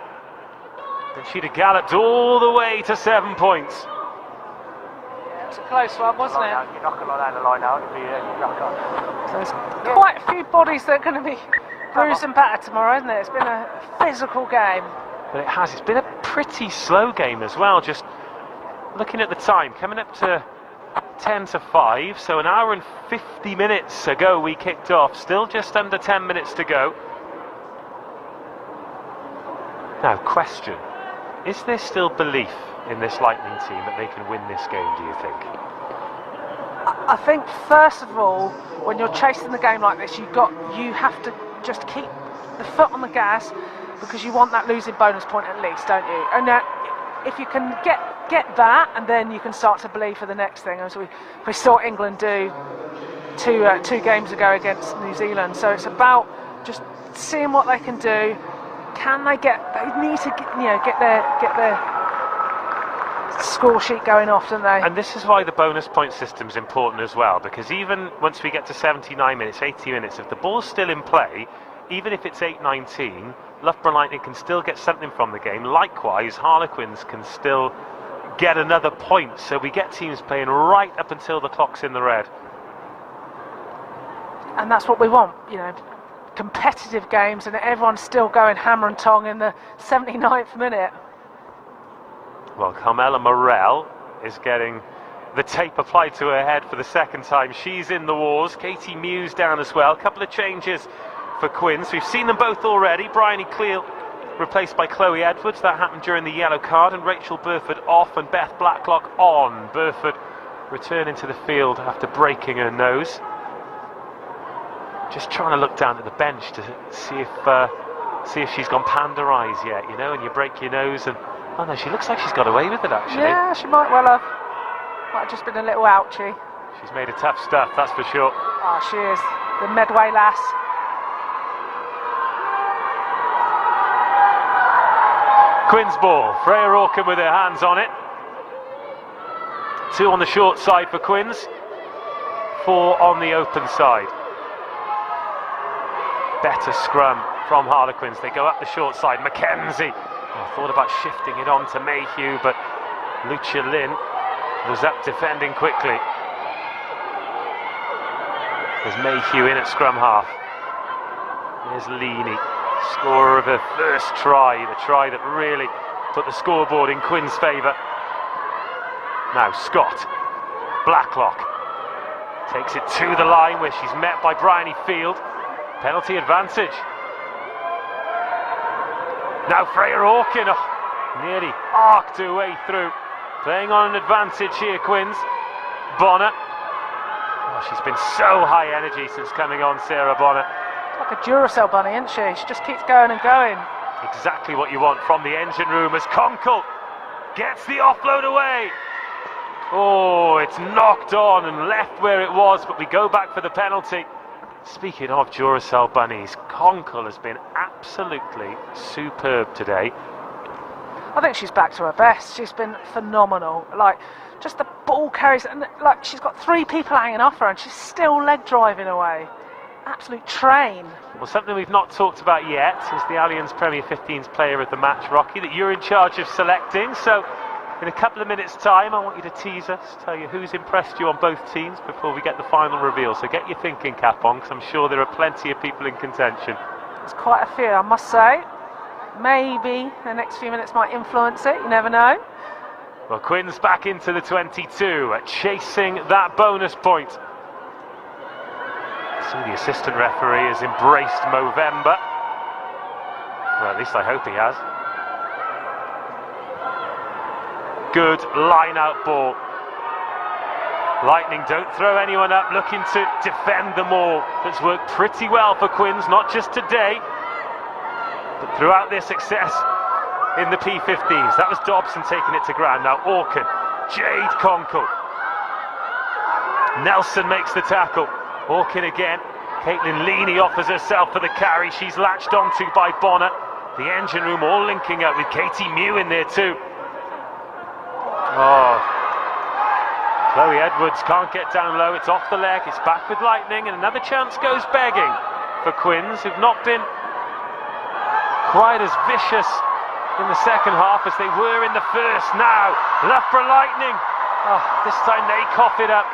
then she'd have galloped all the way to 7 points. It's a close one, wasn't it? You're not going to line the line out, it'll be a knock on. So there's quite a few bodies that are going to be bruised and battered tomorrow, isn't it? It's been a physical game. But it has. It's been a pretty slow game as well. Just looking at the time, coming up to 10 to 5, so an hour and 50 minutes ago we kicked off. Still just under 10 minutes to go. Now, question. Is there still belief in this Lightning team that they can win this game, do you think? I think first of all, when you're chasing the game like this, you have to just keep the foot on the gas, because you want that losing bonus point at least, don't you? And if you can get that, and then you can start to believe for the next thing, as we saw England do two games ago against New Zealand. So it's about just seeing what they can do. Can they get? They need to get their score sheet going off, don't they? And this is why the bonus point system is important as well, because even once we get to 79 minutes, 80 minutes, if the ball's still in play, even if it's 8-19, Loughborough Lightning can still get something from the game. Likewise, Harlequins can still get another point, so we get teams playing right up until the clock's in the red. And that's what we want, competitive games, and everyone's still going hammer and tong in the 79th minute. Well, Carmela Morell is getting the tape applied to her head for the second time. She's in the wars. Katie Muse down as well. A couple of changes for Quins. We've seen them both already. Bryony Cleal replaced by Chloe Edwards. That happened during the yellow card. And Rachel Burford off and Beth Blacklock on. Burford returning to the field after breaking her nose. Just trying to look down at the bench to see if she's gone panda-eyes yet, and you break your nose and... Oh no, she looks like she's got away with it actually. Yeah, she might well have. Might have just been a little ouchie. She's made of tough stuff, that's for sure. Oh, she is. The Medway lass. Quins ball. Freya Orkin with her hands on it. 2 on the short side for Quins. 4 on the open side. Better scrum from Harlequins. They go up the short side. Mackenzie. Thought about shifting it on to Mayhew, but Lucia Lynn was up defending quickly. There's Mayhew in at scrum half. There's Leaney, scorer of her first try, the try that really put the scoreboard in Quins' favour. Now Scott, Blacklock, takes it to the line where she's met by Bryony Field. Penalty advantage. Now Freya Orkin, nearly arced her way through. Playing on an advantage here, Quins. Bonner. Oh, she's been so high energy since coming on, Sarah Bonner. Like a Duracell bunny, isn't she? She just keeps going and going. Exactly what you want from the engine room as Conkle gets the offload away. Oh, it's knocked on and left where it was, but we go back for the penalty. Speaking of Duracell bunnies, Conkle has been absolutely superb today. I think she's back to her best. She's been phenomenal. Like, just the ball carries, and like she's got 3 people hanging off her, and she's still leg driving away. Absolute train. Well, something we've not talked about yet is the Allianz Premier 15's player of the match, Rocky, that you're in charge of selecting. So, in a couple of minutes' time, I want you to tease us, tell you who's impressed you on both teams before we get the final reveal. So get your thinking cap on, because I'm sure there are plenty of people in contention. There's quite a few, I must say. Maybe the next few minutes might influence it, you never know. Well, Quinn's back into the 22, chasing that bonus point. See, the assistant referee has embraced Movember. Well, at least I hope he has. Good line-out ball. Lightning don't throw anyone up, looking to defend them all. That's worked pretty well for Quins, not just today, but throughout their success in the P15s. That was Dobson taking it to ground. Now Orkin, Jade Conkle. Nelson makes the tackle. Orkin again. Caitlin Leaney offers herself for the carry. She's latched onto by Bonner. The engine room all linking up with Katie Mew in there too. Oh, Chloe Edwards can't get down low. It's off the leg. It's back with Lightning, and another chance goes begging for Quins, who've not been quite as vicious in the second half as they were in the first. Now, Loughborough Lightning. Oh, this time they cough it up.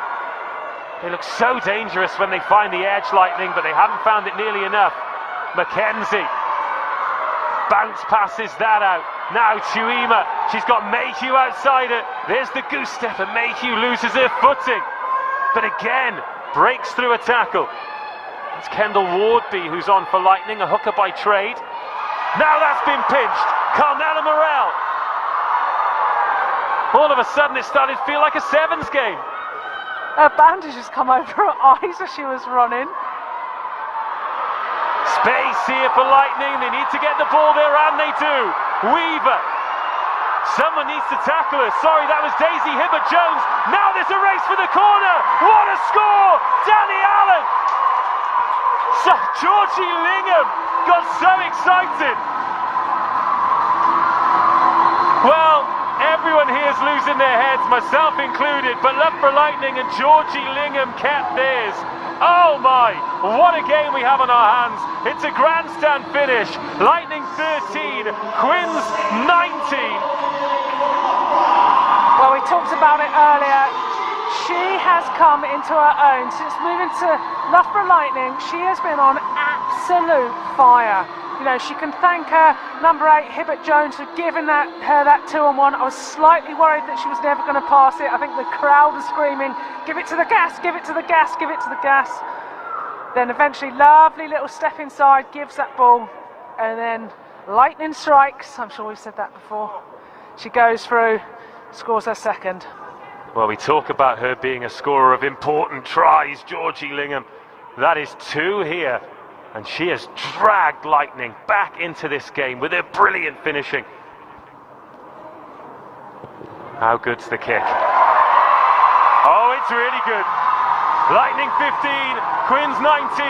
They look so dangerous when they find the edge, Lightning, but they haven't found it nearly enough. Mackenzie bounce passes that out. Now Tuima, she's got Mayhew outside her. There's the goose step, and Mayhew loses her footing, but again breaks through a tackle. It's Kendall Wardby who's on for Lightning, a hooker by trade. Now that's been pinched. Carnella Morell. All of a sudden it started to feel like a sevens game. Her bandages come over her eyes as she was running. Space here for Lightning. They need to get the ball there, and they do. Weaver. Someone needs to tackle her. Sorry, that was Daisy Hibbert-Jones. Now there's a race for the corner. What a score! Danny Allen. So Georgie Lingham got so excited. Well, everyone here is losing their heads, myself included, but Loughborough Lightning and Georgie Lingham kept theirs. Oh my, what a game we have on our hands. It's a grandstand finish. Lightning 13, Quins 19. Well, we talked about it earlier. She has come into her own. Since moving to Loughborough Lightning, she has been on absolute fire. You know, she can thank her number 8, Hibbert-Jones, for giving her that 2-on-1. I was slightly worried that she was never going to pass it. I think the crowd was screaming, give it to the gas, give it to the gas, give it to the gas. Then eventually, lovely little step inside, gives that ball, and then lightning strikes. I'm sure we've said that before. She goes through, scores her second. Well, we talk about her being a scorer of important tries, Georgie Lingham. That is 2 here. And she has dragged Lightning back into this game with her brilliant finishing. How good's the kick? Oh, it's really good. Lightning 15, Quins 19.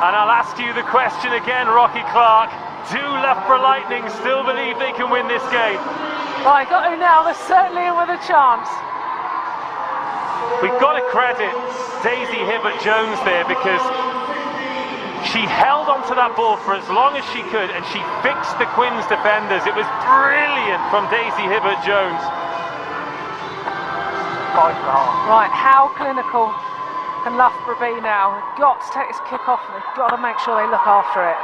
And I'll ask you the question again, Rocky Clark. Do Loughborough Lightning still believe they can win this game? Right, got to now. They're certainly in with a chance. We've got to credit Daisy Hibbert-Jones there, because she held onto that ball for as long as she could, and she fixed the Quins defenders. It was brilliant from Daisy Hibbert-Jones. Right, how clinical can Loughborough be now? They've got to take this kick off, and they've got to make sure they look after it.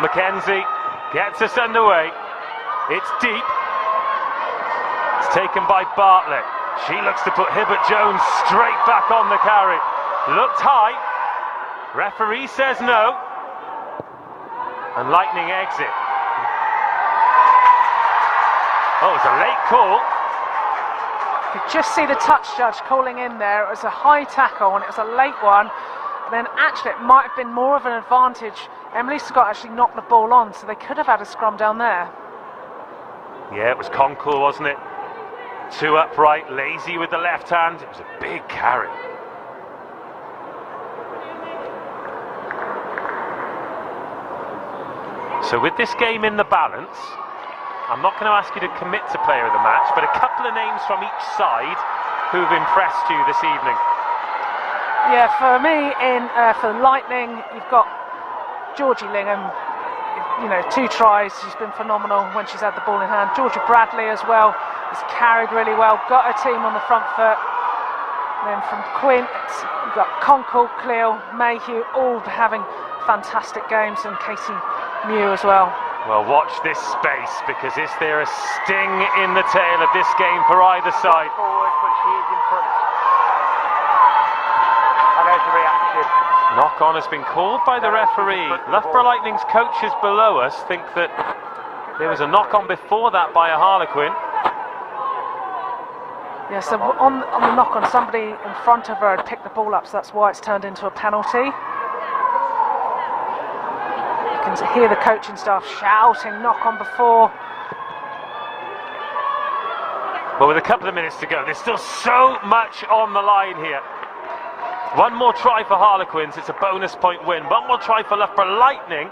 Mackenzie gets us underway. It's deep. It's taken by Bartlett. She looks to put Hibbert-Jones straight back on the carry. Looked high. Referee says no. And Lightning exit. Oh, it's a late call. You could just see the touch judge calling in there. It was a high tackle and it was a late one. Then actually it might have been more of an advantage. Emily Scott actually knocked the ball on, so they could have had a scrum down there. Yeah, it was Conkle, wasn't it? 2 upright, lazy with the left hand. It was a big carry. So with this game in the balance, I'm not going to ask you to commit to player of the match, but a couple of names from each side who've impressed you this evening. Yeah, for me, for the Lightning, you've got Georgie Lingham. You know, 2 tries. She's been phenomenal when she's had the ball in hand. Georgia Bradley as well has carried really well, got her team on the front foot. And then from Quint, you've got Conkle, Cleo, Mayhew, all having fantastic games, and Katie Mew as well. Well, watch this space, because is there a sting in the tail of this game for either side? Forward, but she is in front. And there's the reaction. Knock-on has been called by the referee. Loughborough Lightning's coaches below us think that there was a knock-on before that by a Harlequin. Yeah, so on the knock-on, somebody in front of her had picked the ball up, so that's why it's turned into a penalty. You can hear the coaching staff shouting knock-on before. Well, with a couple of minutes to go, there's still so much on the line here. One more try for Harlequins, it's a bonus point win. One more try for Loughborough Lightning.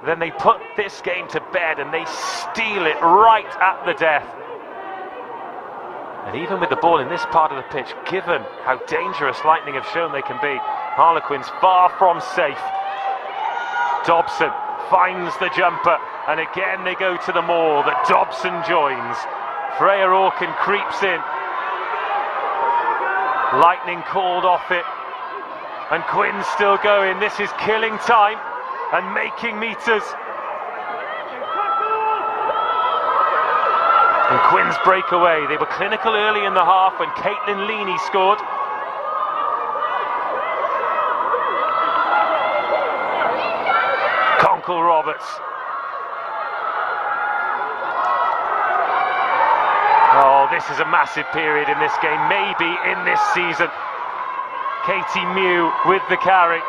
Then they put this game to bed and they steal it right at the death. And even with the ball in this part of the pitch, given how dangerous Lightning have shown they can be, Harlequins far from safe. Dobson finds the jumper, and again they go to the maul that Dobson joins. Freya Orkin creeps in. Lightning called off it, and Quinn's still going. This is killing time and making meters. And Quinn's breakaway. They were clinical early in the half when Caitlin Leaney scored. Conkle Roberts. Oh, this is a massive period in this game, maybe in this season. Katie Mew with the carry.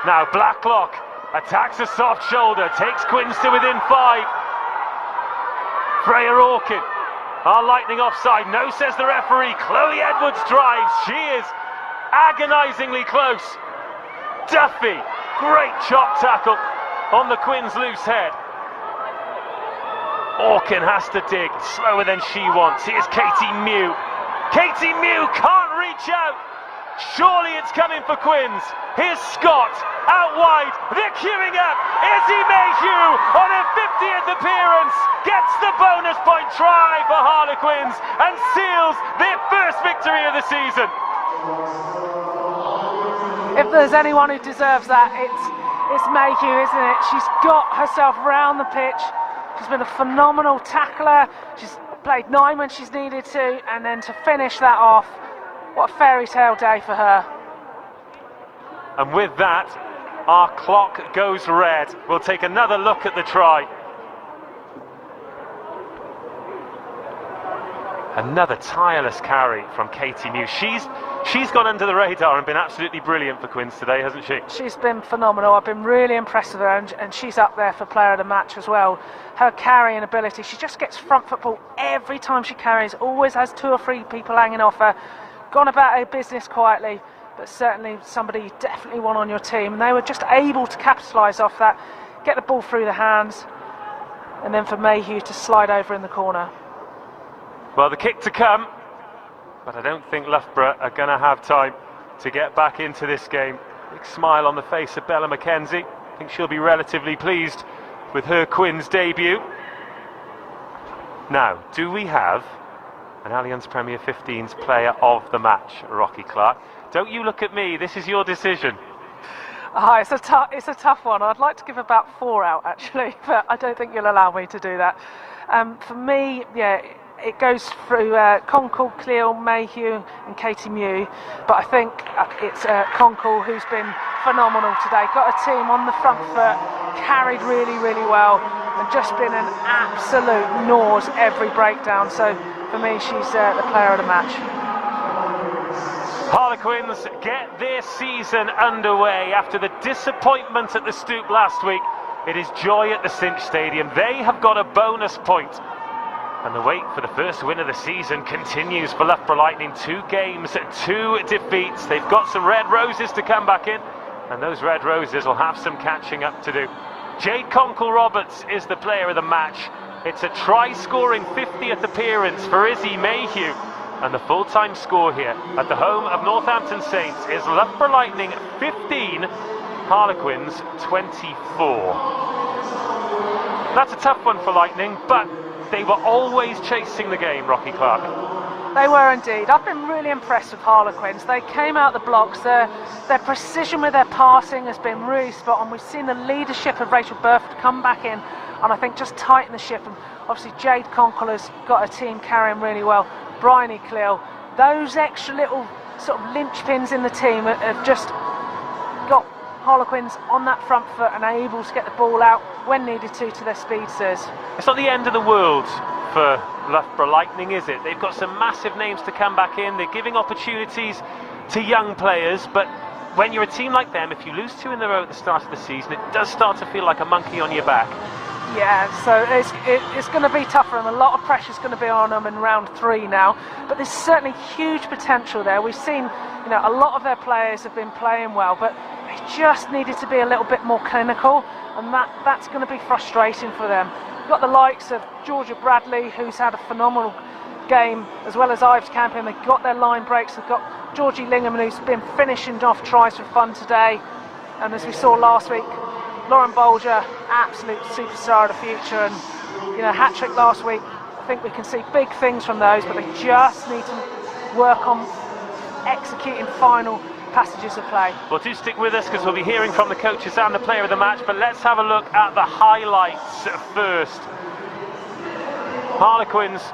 Now Blacklock attacks a soft shoulder, takes Quinns to within 5. Freya Orkin, are Lightning offside? No, says the referee. Chloe Edwards drives, she is agonisingly close. Duffy, great chop tackle on the Quinns' loose head. Orkin has to dig, slower than she wants. Here's Katie Mew. Katie Mew can't reach out. Surely it's coming for Quinns. Here's Scott, out wide, they're queuing up. Izzy Mayhew on her 50th appearance gets the bonus point try for Harlequins and seals their first victory of the season. If there's anyone who deserves that, it's Mayhew, isn't it? She's got herself round the pitch. She's been a phenomenal tackler. She's played 9 when she's needed to, and then to finish that off, what a fairy tale day for her. And with that, our clock goes red. We'll take another look at the try. Another tireless carry from Katie Mew. She's gone under the radar and been absolutely brilliant for Quinns today, hasn't she? She's been phenomenal. I've been really impressed with her, and she's up there for player of the match as well. Her carrying ability, she just gets front football every time she carries, always has 2 or 3 people hanging off her. Gone about her business quietly, but certainly somebody you definitely want on your team. And they were just able to capitalise off that, get the ball through the hands, and then for Mayhew to slide over in the corner. Well, the kick to come, but I don't think Loughborough are going to have time to get back into this game. Big smile on the face of Bella McKenzie. I think she'll be relatively pleased with her Quinns debut. Now, do we have an Allianz Premier 15's player of the match, Rocky Clark? Don't you look at me, this is your decision. It's a tough one. I'd like to give about 4 out, actually, but I don't think you'll allow me to do that. For me, yeah, it goes through Conkle, Cleo, Mayhew and Katie Mew, but I think it's Conkle who's been phenomenal today. Got a team on the front foot, carried really, really well, and just been an absolute nose every breakdown. So for me, she's the player of the match. Harlequins get their season underway after the disappointment at the Stoop last week. It is joy at the Cinch Stadium. They have got a bonus point. And the wait for the first win of the season continues for Loughborough Lightning. 2 games, 2 defeats. They've got some red roses to come back in, and those red roses will have some catching up to do. Jade Conkle-Roberts is the player of the match. It's a try-scoring 50th appearance for Izzy Mayhew. And the full-time score here at the home of Northampton Saints is Loughborough Lightning 15, Harlequins 24. That's a tough one for Lightning, but they were always chasing the game, Rocky Clark. They were indeed. I've been really impressed with Harlequins. They came out the blocks. Their precision with their passing has been really spot on. We've seen the leadership of Rachel Burford come back in and I think just tighten the ship. And obviously Jade Conkle has got a team carrying really well. Bryony Cleal, those extra little sort of linchpins in the team have just got Harlequins on that front foot and able to get the ball out when needed to their speedsters. It's not the end of the world for Loughborough Lightning, is it? They've got some massive names to come back in. They're giving opportunities to young players, but when you're a team like them, if you lose 2 in a row at the start of the season, it does start to feel like a monkey on your back. Yeah, so it's going to be tougher, and a lot of pressure's going to be on them in round 3 now. But there's certainly huge potential there. We've seen, you know, a lot of their players have been playing well, but they just needed to be a little bit more clinical, and that's going to be frustrating for them. You've got the likes of Georgia Bradley, who's had a phenomenal game, as well as Ives Campion. They've got their line breaks. They've got Georgie Lingham, who's been finishing off tries for fun today, and as we saw last week, Lauren Bolger, absolute superstar of the future, and you know, hat-trick last week. I think we can see big things from those, but they just need to work on executing final passages of play. Well, do stick with us, because we'll be hearing from the coaches and the player of the match, but let's have a look at the highlights first. Harlequins